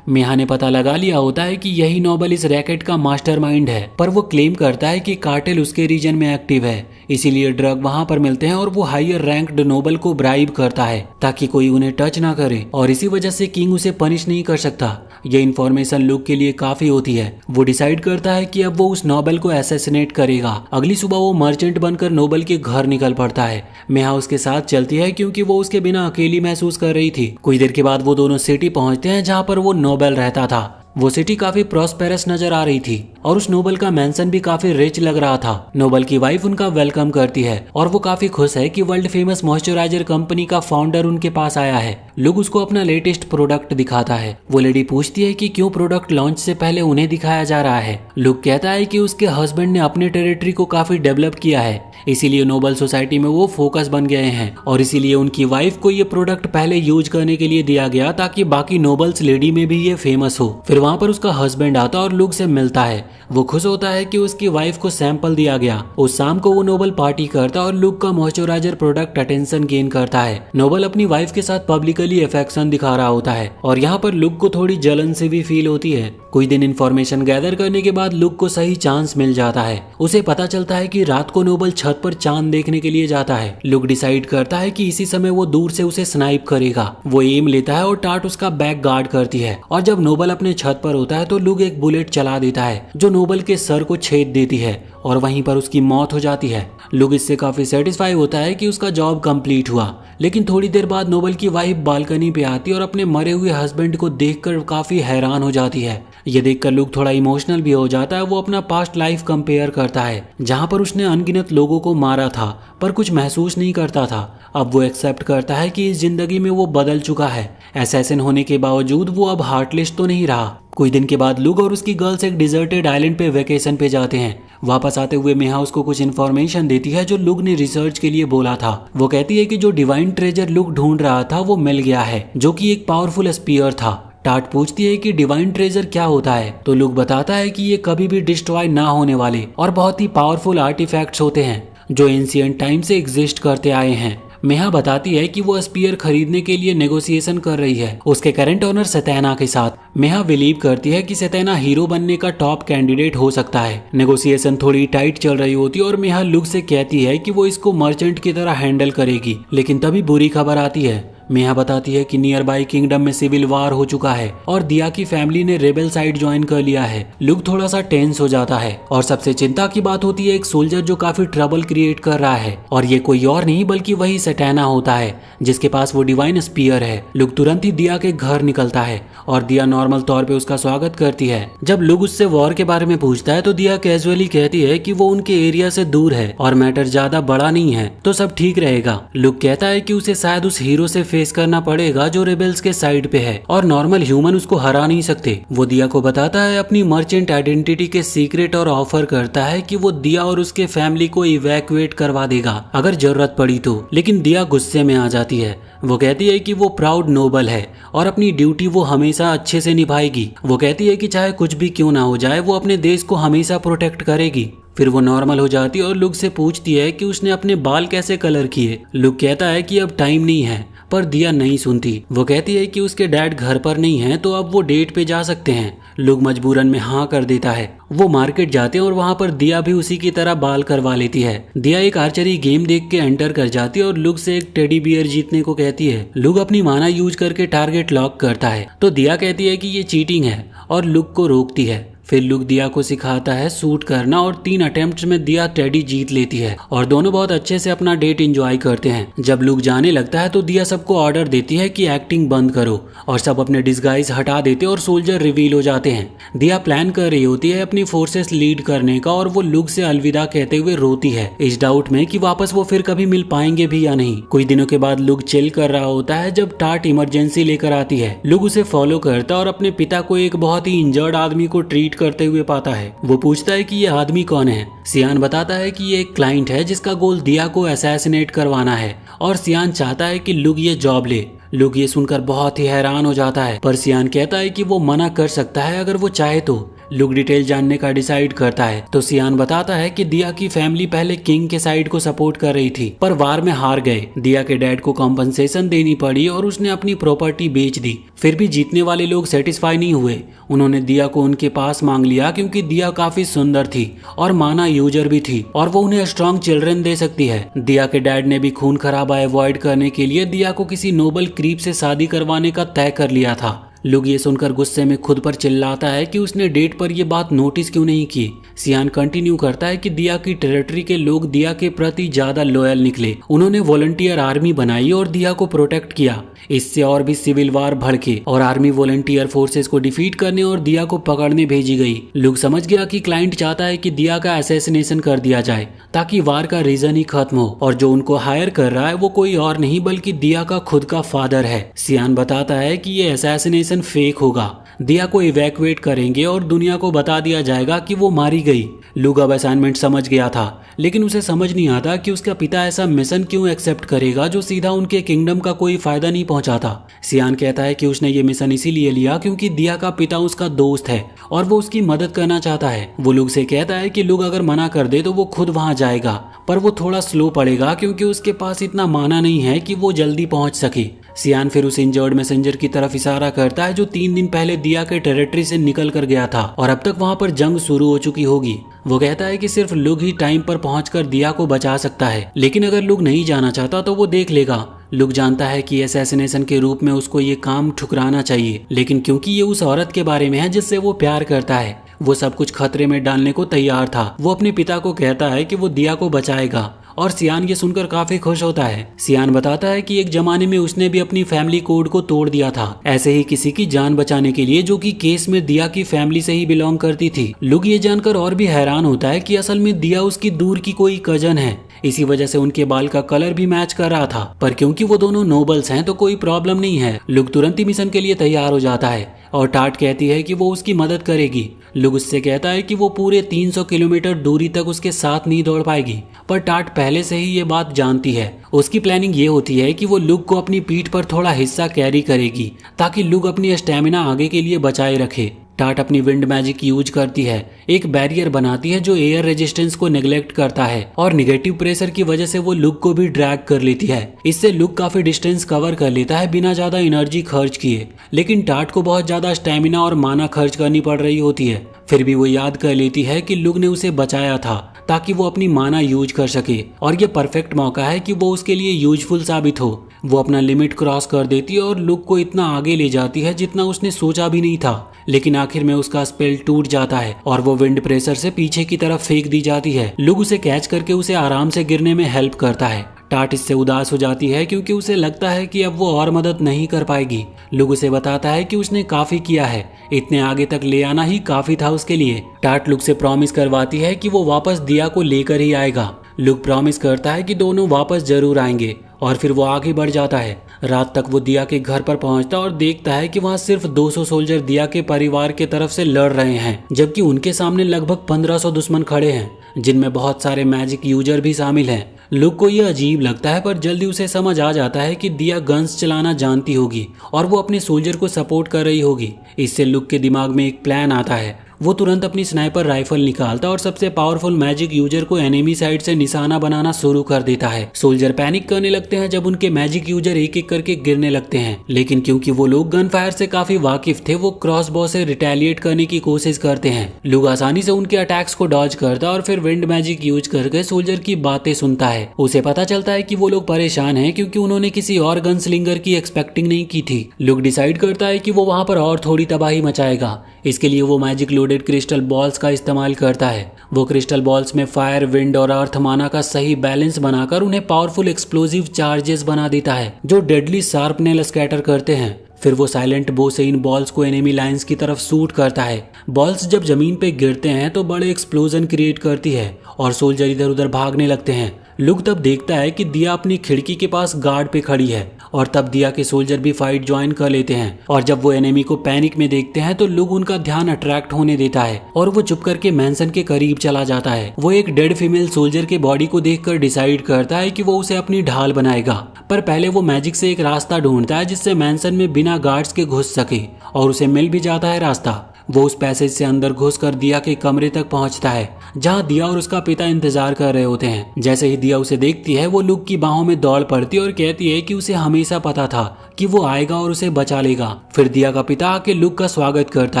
मेहा ने पता लगा लिया होता है कि यही नोबल इस रैकेट का मास्टरमाइंड है, पर वो क्लेम करता है कि कार्टेल उसके रीजन में एक्टिव है, इसीलिए ड्रग वहां पर मिलते हैं और वो हायर रैंक्ड नोबल को ब्राइब करता है ताकि कोई उन्हें टच ना करे और इसी वजह से किंग उसे पनिश नहीं कर सकता। ये इन्फॉर्मेशन लुक के लिए काफी होती है। वो डिसाइड करता है कि अब वो उस नोबल को असैसिनेट करेगा। अगली सुबह वो मर्चेंट बनकर नोबल के घर निकल पड़ता है। मेहा उसके साथ चलती है क्योंकि वो उसके बिना अकेली महसूस कर रही थी। कुछ देर के बाद वो दोनों सिटी पहुंचते हैं जहाँ पर वो नोबल रहता था। वो सिटी काफी प्रॉस्पेरस नजर आ रही थी और उस नोबल का मैंसन भी काफी रिच लग रहा था। नोबल की वाइफ उनका वेलकम करती है और वो काफी खुश है कि वर्ल्ड फेमस मॉइस्चराइजर कंपनी का फाउंडर उनके पास आया है। लुक उसको अपना लेटेस्ट प्रोडक्ट दिखाता है। वो लेडी पूछती है कि क्यों प्रोडक्ट लॉन्च से पहले उन्हें दिखाया जा रहा है। लुक कहता है कि उसके हस्बैंड ने अपने टेरिटरी को काफी डेवलप किया है, इसीलिए नोबल सोसाइटी में वो फोकस बन गए हैं और इसीलिए उनकी वाइफ को ये प्रोडक्ट पहले यूज करने के लिए दिया गया ताकि बाकी नोबल्स लेडी में भी ये फेमस हो। फिर वहाँ पर उसका हस्बैंड आता और लुक से मिलता है। वो खुश होता है कि उसकी वाइफ को सैंपल दिया गया। उस शाम को वो नोबल पार्टी करता और लुक का मॉइस्चराइजर प्रोडक्ट अटेंशन गेन करता है। नोबल अपनी वाइफ के साथ पब्लिकली अफेक्शन दिखा रहा होता है और यहाँ पर लुक को थोड़ी जलन से भी फील होती है। कुछ दिन इन्फॉर्मेशन गैदर करने के बाद लुक को सही चांस मिल जाता है। उसे पता चलता है कि रात को नोबल छत पर चांद देखने के लिए जाता है। लुक डिसाइड करता है कि इसी समय वो दूर से उसे स्नाइप करेगा। वो एम लेता है और टाट उसका बैक गार्ड करती है और जब नोबल अपने छत पर होता है तो लुक एक बुलेट चला देता है जो नोबल के सर को छेद देती है और वहीं पर उसकी मौत हो जाती है। लुक इससे काफी सेटिस्फाई होता है कि उसका जॉब कंप्लीट हुआ, लेकिन थोड़ी देर बाद नोबल की वाइफ बालकनी पे आती और अपने मरे हुए हस्बैंड को देखकर काफी हैरान हो जाती है। ये देखकर लुक थोड़ा इमोशनल भी हो जाता है। वो अपना पास्ट लाइफ कंपेयर करता है जहाँ पर उसने अनगिनत लोगों को मारा था पर कुछ महसूस नहीं करता था। अब वो एक्सेप्ट करता है कि इस जिंदगी में वो बदल चुका है। असैसिन होने के बावजूद वो अब हार्टलेस तो नहीं रहा। कुछ दिन के बाद लुक और उसकी गर्ल्स एक डिजर्टेड आइलैंड पे वेकेशन पे जाते हैं। वापस आते हुए मेहा उसको कुछ इन्फॉर्मेशन देती है जो लुक ने रिसर्च के लिए बोला था। वो कहती है कि जो डिवाइन ट्रेजर लुक ढूंढ रहा था वो मिल गया है, जो कि एक पावरफुल स्पीयर था। टाट पूछती है कि डिवाइन ट्रेजर क्या होता है, तो लुक बताता है कि ये कभी भी डिस्ट्रॉय ना होने वाले और बहुत ही पावरफुल आर्टिफैक्ट्स होते हैं जो एंशिएंट टाइम से एग्जिस्ट करते आए हैं। मेहा बताती है कि वो स्पीयर खरीदने के लिए नेगोशिएशन कर रही है उसके करंट ओनर सतैना के साथ। मेहा बिलीव करती है कि सतैना हीरो बनने का टॉप कैंडिडेट हो सकता है। नेगोशिएशन थोड़ी टाइट चल रही होती है और मेहा लुक से कहती है कि वो इसको मर्चेंट की तरह हैंडल करेगी, लेकिन तभी बुरी खबर आती है। मेहा बताती है कि नियर बाई किंगडम में सिविल वार हो चुका है और दिया की फैमिली ने रेबल साइड ज्वाइन कर लिया है। लुक थोड़ा सा टेंस हो जाता है और सबसे चिंता की बात होती है एक सोल्जर जो काफी ट्रबल क्रिएट कर रहा है और ये कोई और नहीं बल्कि वही सटैना होता है जिसके पास वो डिवाइन स्पीयर है। लुक तुरंत ही दिया के घर निकलता है और दिया नॉर्मल तौर पे उसका स्वागत करती है। जब लुक उससे वॉर के बारे में पूछता है तो दिया कैजुअली कहती है कि वो उनके एरिया से दूर है और मैटर ज्यादा बड़ा नहीं है तो सब ठीक रहेगा। लुक कहता है कि उसे शायद उस हीरो से फेस करना पड़ेगा जो रेबेल्स के साइड पे है और नॉर्मल ह्यूमन उसको हरा नहीं सकते। वो दिया को बताता है अपनी मर्चेंट आइडेंटिटी के सीक्रेट और ऑफर करता है कि वो दिया और उसके फैमिली को इवैक्यूएट करवा देगा अगर जरूरत पड़ी तो। लेकिन दिया गुस्से में आ जाती है। वो कहती है कि वो प्राउड नोबल है और अपनी ड्यूटी वो हमेशा हमेशा अच्छे से निभाएगी। वो कहती है कि चाहे कुछ भी क्यों ना हो जाए वो अपने देश को हमेशा प्रोटेक्ट करेगी। फिर वो नॉर्मल हो जाती है और लुक से पूछती है कि उसने अपने बाल कैसे कलर किए। लुक कहता है कि अब टाइम नहीं है, पर दिया नहीं सुनती। वो कहती है कि उसके डैड घर पर नहीं है तो अब वो डेट पे जा सकते हैं। लुक मजबूरन में हाँ कर देता है। वो मार्केट जाते हैं और वहाँ पर दिया भी उसी की तरह बाल करवा लेती है। दिया एक आर्चरी गेम देख के एंटर कर जाती है और लुक से एक टेडी बियर जीतने को कहती है। लुक अपनी माना यूज करके टारगेट लॉक करता है तो दिया कहती है कि ये चीटिंग है और लुक को रोकती है। फिर लुक दिया को सिखाता है शूट करना और 3 अटेम्प्ट्स में दिया टेडी जीत लेती है और दोनों बहुत अच्छे से अपना डेट एंजॉय करते हैं। जब लुक जाने लगता है तो दिया सबको ऑर्डर देती है कि एक्टिंग बंद करो और सब अपने डिस्गाइज हटा देते और सोल्जर रिवील हो जाते हैं। दिया प्लान कर रही होती है अपनी फोर्सेस लीड करने का और वो लुक से अलविदा कहते हुए रोती है, इस डाउट में कि वापस वो फिर कभी मिल पाएंगे भी या नहीं। कुछ दिनों के बाद लुक चिल कर रहा होता है जब टाट इमरजेंसी लेकर आती है। लुक उसे फॉलो करता और अपने पिता को एक बहुत ही इंजर्ड आदमी को ट्रीट करते हुए पाता है। वो पूछता है कि ये आदमी कौन है। सियान बताता है कि ये एक क्लाइंट है जिसका गोल दिया को असैसिनेट करवाना है और सियान चाहता है कि लुक ये जॉब ले। लुक ये सुनकर बहुत ही हैरान हो जाता है, पर सियान कहता है कि वो मना कर सकता है अगर वो चाहे तो। लुक डिटेल जानने का डिसाइड करता है तो सियान बताता है कि दिया की फैमिली पहले किंग के साइड को सपोर्ट कर रही थी पर वार में हार गए। दिया के डैड को कॉम्पनसेशन देनी पड़ी और उसने अपनी प्रॉपर्टी बेच दी। फिर भी जीतने वाले लोग सेटिस्फाई नहीं हुए। उन्होंने दिया को उनके पास मांग लिया क्योंकि दिया काफी सुंदर थी और माना यूजर भी थी और वो उन्हें स्ट्रॉन्ग चिल्ड्रन दे सकती है। दिया के डैड ने भी खून खराबा अवॉइड करने के लिए दिया को किसी नोबल क्रीप से शादी करवाने का तय कर लिया था। लुक ये सुनकर गुस्से में खुद पर चिल्लाता है कि उसने डेट पर यह बात नोटिस क्यों नहीं की। सियान कंटिन्यू करता है कि दिया की टेरिटरी के लोग दिया के प्रति ज्यादा लॉयल निकले। उन्होंने वॉलंटियर आर्मी बनाई और दिया को प्रोटेक्ट किया। इससे और भी सिविल वार भड़के और आर्मी वॉलंटियर फोर्सेस को डिफीट करने और दिया को पकड़ने भेजी गई। लुक समझ गया कि क्लाइंट चाहता है कि दिया का असैसिनेशन कर दिया जाए ताकि वार का रीजन ही खत्म हो और जो उनको हायर कर रहा है वो कोई और नहीं बल्कि दिया का खुद का फादर है। सियान बताता है कि ये असैसिनेशन फेक होगा। दिया को इवैक्यूएट करेंगे और दुनिया को बता दिया जाएगा कि वो मारी गई। लुक अब असाइनमेंट समझ गया था लेकिन उसे समझ नहीं आता कि उसका पिता ऐसा मिशन क्यों एक्सेप्ट करेगा जो सीधा उनके किंगडम का कोई फायदा नहीं पहुंचाता। सियान कहता है कि उसने ये मिशन इसीलिए लिया क्योंकि दिया का पिता उसका दोस्त है और वो उसकी मदद करना चाहता है। वो लुक से कहता है कि लुक अगर मना कर दे तो वो खुद वहां जाएगा पर वो थोड़ा स्लो पड़ेगा क्योंकि उसके पास इतना माना नहीं है कि वो जल्दी पहुंच सके। सियान फिर उस इंजर्ड मैसेंजर की तरफ इशारा करता है जो 3 दिन पहले दिया के टेरिटरी से निकल कर गया था और अब तक वहां पर जंग शुरू हो चुकी होगी। वो कहता है कि सिर्फ लुक ही टाइम पर पहुंचकर दिया को बचा सकता है, लेकिन अगर लुक नहीं जाना चाहता तो वो देख लेगा। लुक जानता है कि असैसिनेशन के रूप में उसको ये काम ठुकराना चाहिए, लेकिन क्योंकि ये उस औरत के बारे में है जिससे वो प्यार करता है, वो सब कुछ खतरे में डालने को तैयार था। वो अपने पिता को कहता है कि वो दिया को बचाएगा और सियान ये सुनकर काफी खुश होता है। सियान बताता है कि एक जमाने में उसने भी अपनी फैमिली कोड को तोड़ दिया था ऐसे ही किसी की जान बचाने के लिए जो कि केस में दिया की फैमिली से ही बिलोंग करती थी। लुक ये जानकर और भी हैरान होता है कि असल में दिया उसकी दूर की कोई कजन है। इसी वजह से उनके बाल का कलर भी मैच कर रहा था, पर क्योंकि वो दोनों नोबल्स हैं तो कोई प्रॉब्लम नहीं है। लुक तुरंत ही मिशन के लिए तैयार हो जाता है और टाट कहती है कि वो उसकी मदद करेगी। लुक उससे कहता है कि वो पूरे 300 किलोमीटर दूरी तक उसके साथ नहीं दौड़ पाएगी, पर टाट पहले से ही ये बात जानती है। उसकी प्लानिंग ये होती है कि वो लुक को अपनी पीठ पर थोड़ा हिस्सा कैरी करेगी ताकि लुक अपनी स्टेमिना आगे के लिए बचाए रखे। टाट अपनी विंड मैजिक यूज करती है, एक बैरियर बनाती है जो एयर रेजिस्टेंस को नेग्लेक्ट करता है और निगेटिव प्रेशर की वजह से वो लुक को भी ड्रैग कर लेती है। इससे लुक काफी डिस्टेंस कवर कर लेता है बिना ज्यादा एनर्जी खर्च किए, लेकिन टाट को बहुत ज्यादा स्टेमिना और माना खर्च करनी पड़ रही होती है। फिर भी वो याद कर लेती है कि लुक ने उसे बचाया था ताकि वो अपनी माना यूज कर सके और ये परफेक्ट मौका है कि वो उसके लिए यूजफुल साबित हो। वो अपना लिमिट क्रॉस कर देती है और लुक को इतना आगे ले जाती है जितना उसने सोचा भी नहीं था, लेकिन आखिर में उसका स्पेल टूट जाता है और वो विंड प्रेशर से पीछे की तरफ फेंक दी जाती है। लुक उसे कैच करके उसे आराम से गिरने में हेल्प करता है। टाट इससे उदास हो जाती है क्योंकि उसे लगता है कि अब वो और मदद नहीं कर पाएगी। लुक उसे बताता है कि उसने काफी किया है, इतने आगे तक ले आना ही काफी था उसके लिए। टाट लुक से प्रॉमिस करवाती है कि वो वापस दिया को लेकर ही आएगा। लुक प्रॉमिस करता है कि दोनों वापस जरूर आएंगे और फिर वो आगे बढ़ जाता है। रात तक वो दिया के घर पर पहुंचता और देखता है कि वहाँ सिर्फ 200 सोल्जर दिया के परिवार के तरफ से लड़ रहे हैं, जबकि उनके सामने लगभग 1500 दुश्मन खड़े हैं जिनमें बहुत सारे मैजिक यूजर भी शामिल हैं। लुक को यह अजीब लगता है, पर जल्दी उसे समझ आ जाता है कि दिया गन्स चलाना जानती होगी और वो अपने सोल्जर को सपोर्ट कर रही होगी। इससे लुक के दिमाग में एक प्लान आता है। वो तुरंत अपनी स्नाइपर राइफल निकालता और सबसे पावरफुल मैजिक यूजर को एनिमी साइड से निशाना बनाना शुरू कर देता है। सोल्जर पैनिक करने लगते हैं जब उनके मैजिक यूजर एक एक करके गिरने लगते हैं, लेकिन क्योंकि वो लोग गन फायर से काफी वाकिफ थे, वो क्रॉसबो से रिटेलिएट करने की कोशिश करते हैं। लुक आसानी से उनके अटैक्स को डॉज करता और फिर विंड मैजिक यूज करके सोल्जर की बातें सुनता है। उसे पता चलता है कि वो लोग परेशान हैं क्योंकि उन्होंने किसी और गन स्लिंगर की एक्सपेक्टिंग नहीं की थी। लुक डिसाइड करता है कि वो वहां पर और थोड़ी तबाही मचाएगा। इसके लिए वो मैजिक लोडेड क्रिस्टल बॉल्स का इस्तेमाल करता है। वो क्रिस्टल बॉल्स में फायर, विंड और अर्थ माना का सही बैलेंस बनाकर उन्हें पावरफुल एक्सप्लोजिव चार्जेस बना देता है जो डेडली शार्पनेल स्कैटर करते हैं। फिर वो साइलेंट बो से इन बॉल्स को एनिमी लाइंस की तरफ शूट करता है। बॉल्स जब जमीन पे गिरते हैं तो बड़े एक्सप्लोजन क्रिएट करती है और सोल्जर इधर उधर भागने लगते हैं। लुक तब देखता है कि दिया अपनी खिड़की के पास गार्ड पे खड़ी है और तब दिया के सोल्जर भी फाइट ज्वाइन कर लेते हैं। और जब वो एनिमी को पैनिक में देखते हैं तो लुक उनका ध्यान अट्रैक्ट होने देता है और वो चुप करके मैंसन के करीब चला जाता है। वो एक डेड फीमेल सोल्जर के बॉडी को देखकर डिसाइड करता है कि वो उसे अपनी ढाल बनाएगा, पर पहले वो मैजिक से एक रास्ता ढूंढता है जिससे मैंसन में बिना गार्ड्स के घुस सके, और उसे मिल भी जाता है रास्ता। वो उस पैसेज से अंदर घुसकर दिया के कमरे तक पहुंचता है जहां दिया और उसका पिता इंतजार कर रहे होते हैं। जैसे ही दिया उसे देखती है वो लुक की बाहों में दौड़ पड़ती है और कहती है कि उसे हमेशा पता था कि वो आएगा और उसे बचा लेगा। फिर दिया का पिता आके लुक का स्वागत करता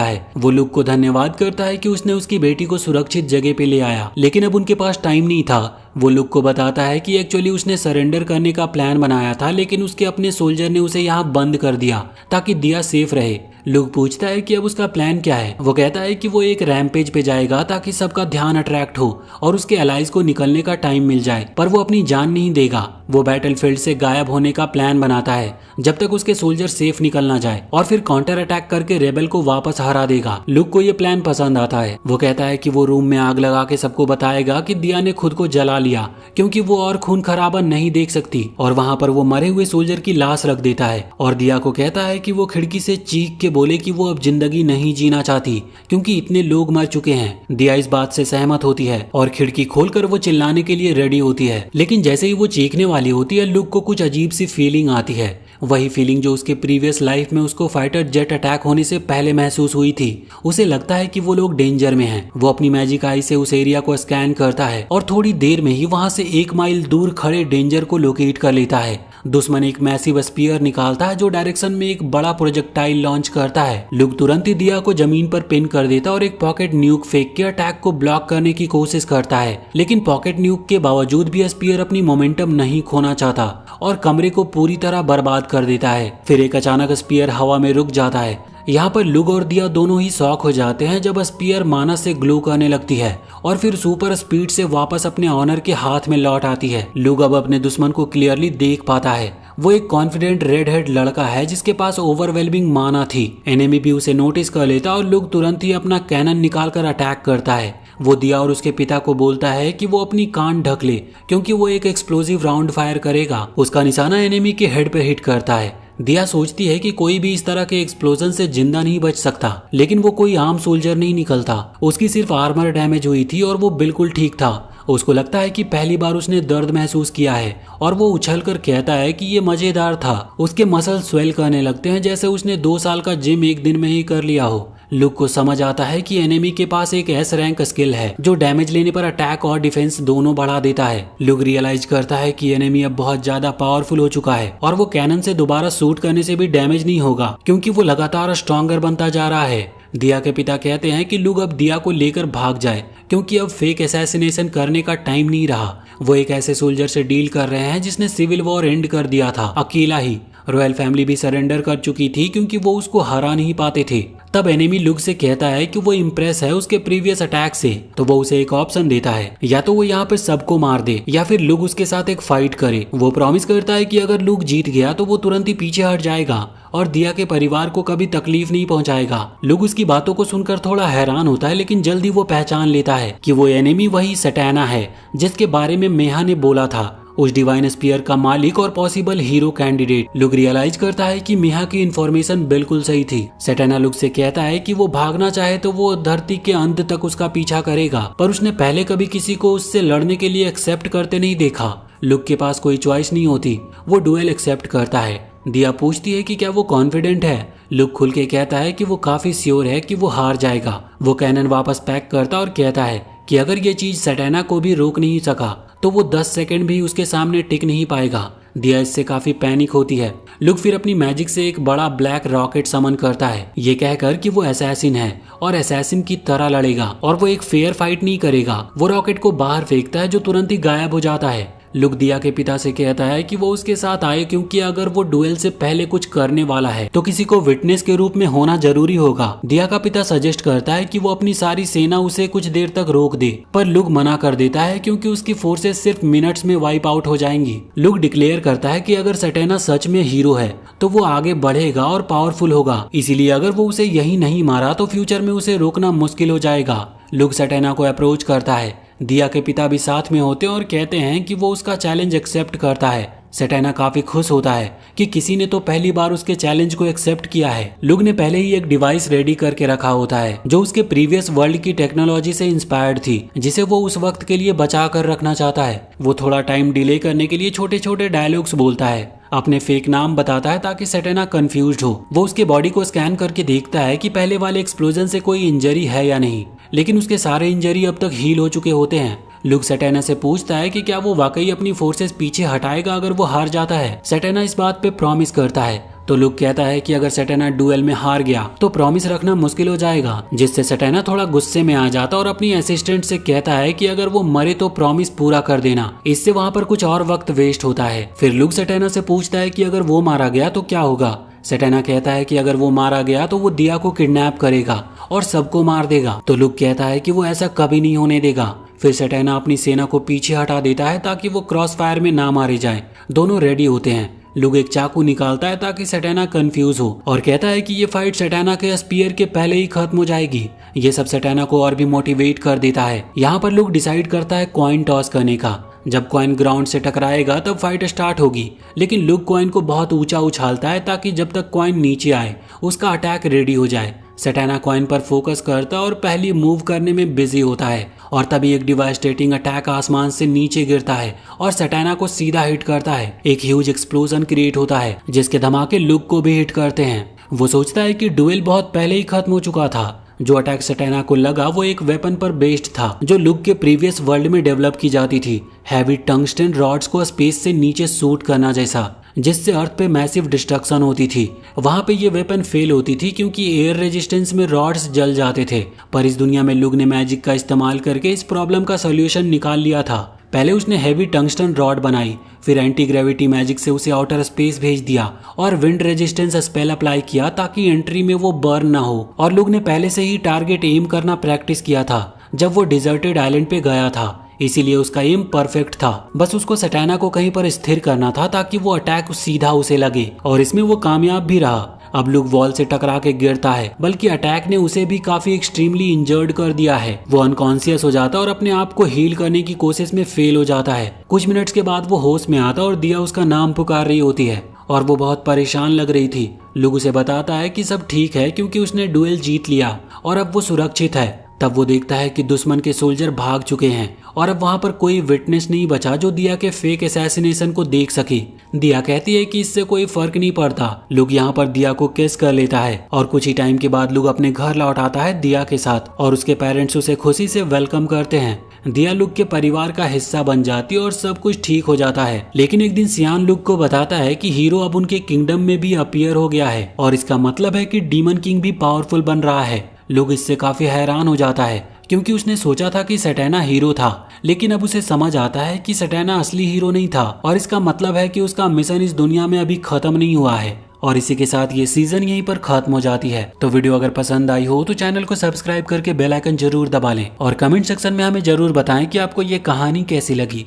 है। वो लुक को धन्यवाद करता है कि उसने उसकी बेटी को सुरक्षित जगह पे ले आया, लेकिन अब उनके पास टाइम नहीं था। वो लुक को बताता है कि एक्चुअली उसने सरेंडर करने का प्लान बनाया था, लेकिन उसके अपने सोल्जर ने उसे यहाँ बंद कर दिया ताकि दिया सेफ रहे। लुक पूछता है कि अब उसका प्लान क्या है। वो कहता है कि वो एक रैम्पेज पे जाएगा ताकि सबका ध्यान अट्रैक्ट हो और उसके एलाइज को निकलने का टाइम मिल जाए, पर वो अपनी जान नहीं देगा। वो बैटलफील्ड से गायब होने का प्लान बनाता है जब तक उसके सोल्जर सेफ निकल ना जाए, और फिर काउंटर अटैक करके रेबल को वापस हरा देगा। लुक को ये प्लान पसंद आता है। वो कहता है कि वो रूम में आग लगा के सबको बताएगा कि दिया ने खुद को जला लिया क्योंकि वो और खून खराबा नहीं देख सकती, और वहाँ पर वो मरे हुए सोल्जर की लाश रख देता है और दिया को कहता है कि वो खिड़की से चीख के बोले कि वो अब जिंदगी नहीं जीना चाहती क्योंकि इतने लोग मर चुके हैं। दिया इस बात से सहमत होती है और खिड़की खोलकर वो चिल्लाने के लिए रेडी होती है, लेकिन जैसे ही वो चीखने वाली होती है लुक को कुछ अजीब सी फीलिंग आती है। वही फीलिंग जो उसके प्रीवियस लाइफ में उसको फाइटर जेट अटैक होने से पहले महसूस हुई थी। उसे लगता है कि वो लोग डेंजर में हैं। वो अपनी मैजिक आई से उस एरिया को स्कैन करता है और थोड़ी देर में ही वहां से 1 माइल दूर खड़े डेंजर को लोकेट कर लेता है। दुश्मन एक मैसिव स्पीयर निकालता है जो डायरेक्शन में एक बड़ा प्रोजेक्टाइल लॉन्च करता है। लुक तुरंत ही दिया को जमीन पर पिन कर देता और एक पॉकेट न्यूक फेंक के अटैक को ब्लॉक करने की कोशिश करता है, लेकिन पॉकेट न्यूक के बावजूद भी स्पीयर अपनी मोमेंटम नहीं खोना चाहता और कमरे को पूरी तरह बर्बाद कर देता है। फिर एक अचानक स्पीयर हवा में रुक जाता है। यहाँ पर लुक और दिया दोनों ही शॉक हो जाते हैं जब स्पीयर मानस से ग्लो करने लगती है और फिर सुपर स्पीड से वापस अपने ऑनर के हाथ में लौट आती है। लुक अब अपने दुश्मन को क्लियरली देख पाता है। वो एक कॉन्फिडेंट रेड हेड लड़का है जिसके पास ओवरवेलमिंग माना थी। एनिमी भी उसे नोटिस कर लेता और लुक तुरंत ही अपना कैनन निकालकर अटैक करता है। वो दिया और उसके पिता को बोलता है कि वो अपनी कान ढक ले क्योंकि वो एक एक्सप्लोसिव राउंड फायर करेगा। उसका निशाना एनिमी के हेड पे हिट करता है। दिया सोचती है कि कोई भी इस तरह के एक्सप्लोजन से जिंदा नहीं बच सकता, लेकिन वो कोई आम सोल्जर नहीं निकलता। उसकी सिर्फ आर्मर डैमेज हुई थी और वो बिल्कुल ठीक था। उसको लगता है कि पहली बार उसने दर्द महसूस किया है और वो उछलकर कहता है कि ये मजेदार था। उसके मसल स्वेल करने लगते हैं जैसे उसने 2 साल का जिम एक दिन में ही कर लिया हो। लुक को समझ आता है कि एनिमी के पास एक एस रैंक स्किल है जो डैमेज लेने पर अटैक और डिफेंस दोनों बढ़ा देता है। लुक रियलाइज करता है कि एनिमी अब बहुत ज्यादा पावरफुल हो चुका है और वो कैनन से दोबारा शूट करने से भी डैमेज नहीं होगा क्योंकि वो लगातार स्ट्रॉन्गर बनता जा रहा है। दिया के पिता कहते हैं कि लुक अब दिया को लेकर भाग जाए क्योंकि अब फेक असैसिनेशन करने का टाइम नहीं रहा। वो एक ऐसे सोल्जर से डील कर रहे हैं जिसने सिविल वॉर एंड कर दिया था अकेला ही। रॉयल फैमिली भी सरेंडर कर चुकी थी क्योंकि वो उसको हरा नहीं पाते थे। तब एनिमी लुक से कहता है कि वो इम्प्रेस है उसके प्रीवियस अटैक से, तो वो उसे एक ऑप्शन देता है, या तो वो यहाँ पे सबको मार दे या फिर लुक उसके साथ एक फाइट करे। वो प्रॉमिस करता है कि अगर लुक जीत गया तो वो तुरंत ही पीछे हट जाएगा और दिया के परिवार को कभी तकलीफ नहीं पहुंचाएगा। लुक उसकी बातों को सुनकर थोड़ा हैरान होता है, लेकिन जल्दी वो पहचान लेता है कि वो एनिमी वही सटैना है जिसके बारे में मेहा ने बोला था। उस डिवाइन स्पीयर का मालिक और possible hero candidate. Luke realize करता है कि मिहा की इन्फॉर्मेशन बिल्कुल सही थी। सैटेना लुक से कहता है कि वो भागना चाहे तो वो धरती के अंत तक उसका पीछा करेगा, पर उसने पहले कभी किसी को उससे लड़ने के लिए एक्सेप्ट करते नहीं देखा। लुक के पास कोई चॉइस नहीं होती, वो डुएल एक्सेप्ट करता है। दिया पूछती है कि क्या वो कॉन्फिडेंट है। लुक खुल के कहता है कि वो काफी श्योर है कि वो हार जाएगा। वो कैनन वापस पैक करता और कहता है कि अगर ये चीज सैटेना को भी रोक नहीं सका तो वो 10 सेकंड भी उसके सामने टिक नहीं पाएगा। दिया इससे काफी पैनिक होती है। लुक फिर अपनी मैजिक से एक बड़ा ब्लैक रॉकेट समन करता है, ये कहकर कि वो असैसिन है और असैसिन की तरह लड़ेगा और वो एक फेयर फाइट नहीं करेगा। वो रॉकेट को बाहर फेंकता है जो तुरंत ही गायब हो जाता है। लुक दिया के पिता से कहता है कि वो उसके साथ आए क्योंकि अगर वो डुएल से पहले कुछ करने वाला है तो किसी को विटनेस के रूप में होना जरूरी होगा। दिया का पिता सजेस्ट करता है कि वो अपनी सारी सेना उसे कुछ देर तक रोक दे, पर लुक मना कर देता है क्योंकि उसकी फोर्सेस सिर्फ मिनट्स में वाइप आउट हो जाएंगी। लुक डिक्लेयर करता है कि अगर सैटेना सच में हीरो है तो वो आगे बढ़ेगा और पावरफुल होगा, इसीलिए अगर वो उसे यही नहीं मारा तो फ्यूचर में उसे रोकना मुश्किल हो जाएगा। लुक सैटेना को अप्रोच करता है। दिया के पिता भी साथ में होते हैं और कहते हैं कि वो उसका चैलेंज एक्सेप्ट करता है। सैटेना काफी खुश होता है कि किसी ने तो पहली बार उसके चैलेंज को एक्सेप्ट किया है। लुक ने पहले ही एक डिवाइस रेडी करके रखा होता है जो उसके प्रीवियस वर्ल्ड की टेक्नोलॉजी से इंस्पायर्ड थी, जिसे वो उस वक्त के लिए बचा कर रखना चाहता है। वो थोड़ा टाइम डिले करने के लिए छोटे छोटे डायलॉग्स बोलता है, अपने फेक नाम बताता है ताकि सैटेना कंफ्यूज्ड हो। वो उसके बॉडी को स्कैन करके देखता है कि पहले वाले एक्सप्लोजन से कोई इंजरी है या नहीं, लेकिन उसके सारे इंजरी अब तक हील हो चुके होते हैं। लुक सैटेना से पूछता है कि क्या वो वाकई अपनी फोर्सेस पीछे हटाएगा अगर वो हार जाता है। सैटेना इस बात पे प्रॉमिस करता है, तो लुक कहता है कि अगर सैटेना डुएल में हार गया तो प्रॉमिस रखना मुश्किल हो जाएगा, जिससे सैटेना थोड़ा गुस्से में आ जाता और अपनी असिस्टेंट से कहता है कि अगर वो मरे तो प्रॉमिस पूरा कर देना। इससे वहाँ पर कुछ और वक्त वेस्ट होता है। फिर लुक सैटेना से पूछता है कि अगर वो मारा गया तो क्या होगा। सैटेना कहता है कि अगर वो मारा गया तो वो दिया को किडनैप करेगा और सबको मार देगा। तो लुक कहता है कि वो ऐसा कभी नहीं होने देगा। फिर सैटेना अपनी सेना को पीछे हटा देता है ताकि वो क्रॉस फायर में ना मारे जाए। दोनों रेडी होते हैं। लुक एक चाकू निकालता है ताकि सैटेना कंफ्यूज हो और कहता है कि ये फाइट सैटेना के स्पीयर के पहले ही खत्म हो जाएगी। ये सब सैटेना को और भी मोटिवेट कर देता है। यहाँ पर लुक डिसाइड करता है कॉइन टॉस करने का। जब कॉइन ग्राउंड से टकराएगा तब फाइट स्टार्ट होगी, लेकिन लुक कॉइन को बहुत ऊंचा उछालता है ताकि जब तक कॉइन नीचे आए उसका अटैक रेडी हो जाए। सैटेना कॉइन पर फोकस करता और पहली मूव करने में बिजी होता है और तभी एक डिवास्टेटिंग अटैक आसमान से नीचे गिरता है और सैटेना को सीधा हिट करता है। एक ह्यूज एक्सप्लोजन क्रिएट होता है जिसके धमाके लुक को भी हिट करते हैं। वो सोचता है कि डुएल बहुत पहले ही खत्म हो चुका था। जो अटैक सैटेना को लगा वो एक वेपन पर बेस्ड था जो लुक के प्रीवियस वर्ल्ड में डेवलप की जाती थी, हैवी टंगस्टन रॉड्स को स्पेस से नीचे शूट करना जैसा, जिससे अर्थ पे मैसिव डिस्ट्रक्शन होती थी। वहां पे ये वेपन फेल होती थी क्योंकि एयर रेजिस्टेंस में रॉड्स जल जाते थे, पर इस दुनिया में लुक ने मैजिक का इस्तेमाल करके इस प्रॉब्लम का सोल्यूशन निकाल लिया था। पहले उसने हैवी टंगस्टन रॉड बनाई, फिर एंटी ग्रेविटी मैजिक से उसे आउटर स्पेस भेज दिया और विंड रेजिस्टेंस स्पेल अप्लाई किया ताकि एंट्री में वो बर्न ना हो। और लुक ने पहले से ही टारगेट एम करना प्रैक्टिस किया था जब वो डिजर्टेड आइलैंड पे गया था, इसीलिए उसका एम परफेक्ट था। बस उसको सैटेना को कहीं पर स्थिर करना था ताकि वो अटैक सीधा उसे लगे, और इसमें वो कामयाब भी रहा। अब लुक वॉल से टकरा के गिरता है, बल्कि अटैक ने उसे भी काफी एक्सट्रीमली इंजर्ड कर दिया है। वो अनकॉन्शियस हो जाता और अपने आप को हील करने की कोशिश में फेल हो जाता है। कुछ मिनट्स के बाद वो होश में आता और दिया उसका नाम पुकार रही होती है और वो बहुत परेशान लग रही थी। लुक उसे बताता है कि सब ठीक है क्योंकि उसने डुएल जीत लिया और अब वो सुरक्षित है। तब वो देखता है कि दुश्मन के सोल्जर भाग चुके हैं और अब वहां पर कोई विटनेस नहीं बचा जो दिया के फेक असैसिनेशन को देख सके। दिया कहती है कि इससे कोई फर्क नहीं पड़ता। लुक यहाँ पर दिया को किस कर लेता है और कुछ ही टाइम के बाद लुक अपने घर लौट आता है दिया के साथ और उसके पेरेंट्स उसे खुशी से वेलकम करते हैं। दिया लुक के परिवार का हिस्सा बन जाती है और सब कुछ ठीक हो जाता है। लेकिन एक दिन सियान लुक को बताता है कि हीरो अब उनके किंगडम में भी अपीयर हो गया है और इसका मतलब है कि डीमन किंग भी पावरफुल बन रहा है। लुक इससे काफी हैरान हो जाता है क्योंकि उसने सोचा था कि सैटेना हीरो था, लेकिन अब उसे समझ आता है कि सैटेना असली हीरो नहीं था और इसका मतलब है कि उसका मिशन इस दुनिया में अभी खत्म नहीं हुआ है। और इसी के साथ ये सीजन यहीं पर खत्म हो जाती है। तो वीडियो अगर पसंद आई हो तो चैनल को सब्सक्राइब करके बेल आइकन जरूर दबा लें और कमेंट सेक्शन में हमें जरूर बताएं कि आपको ये कहानी कैसी लगी।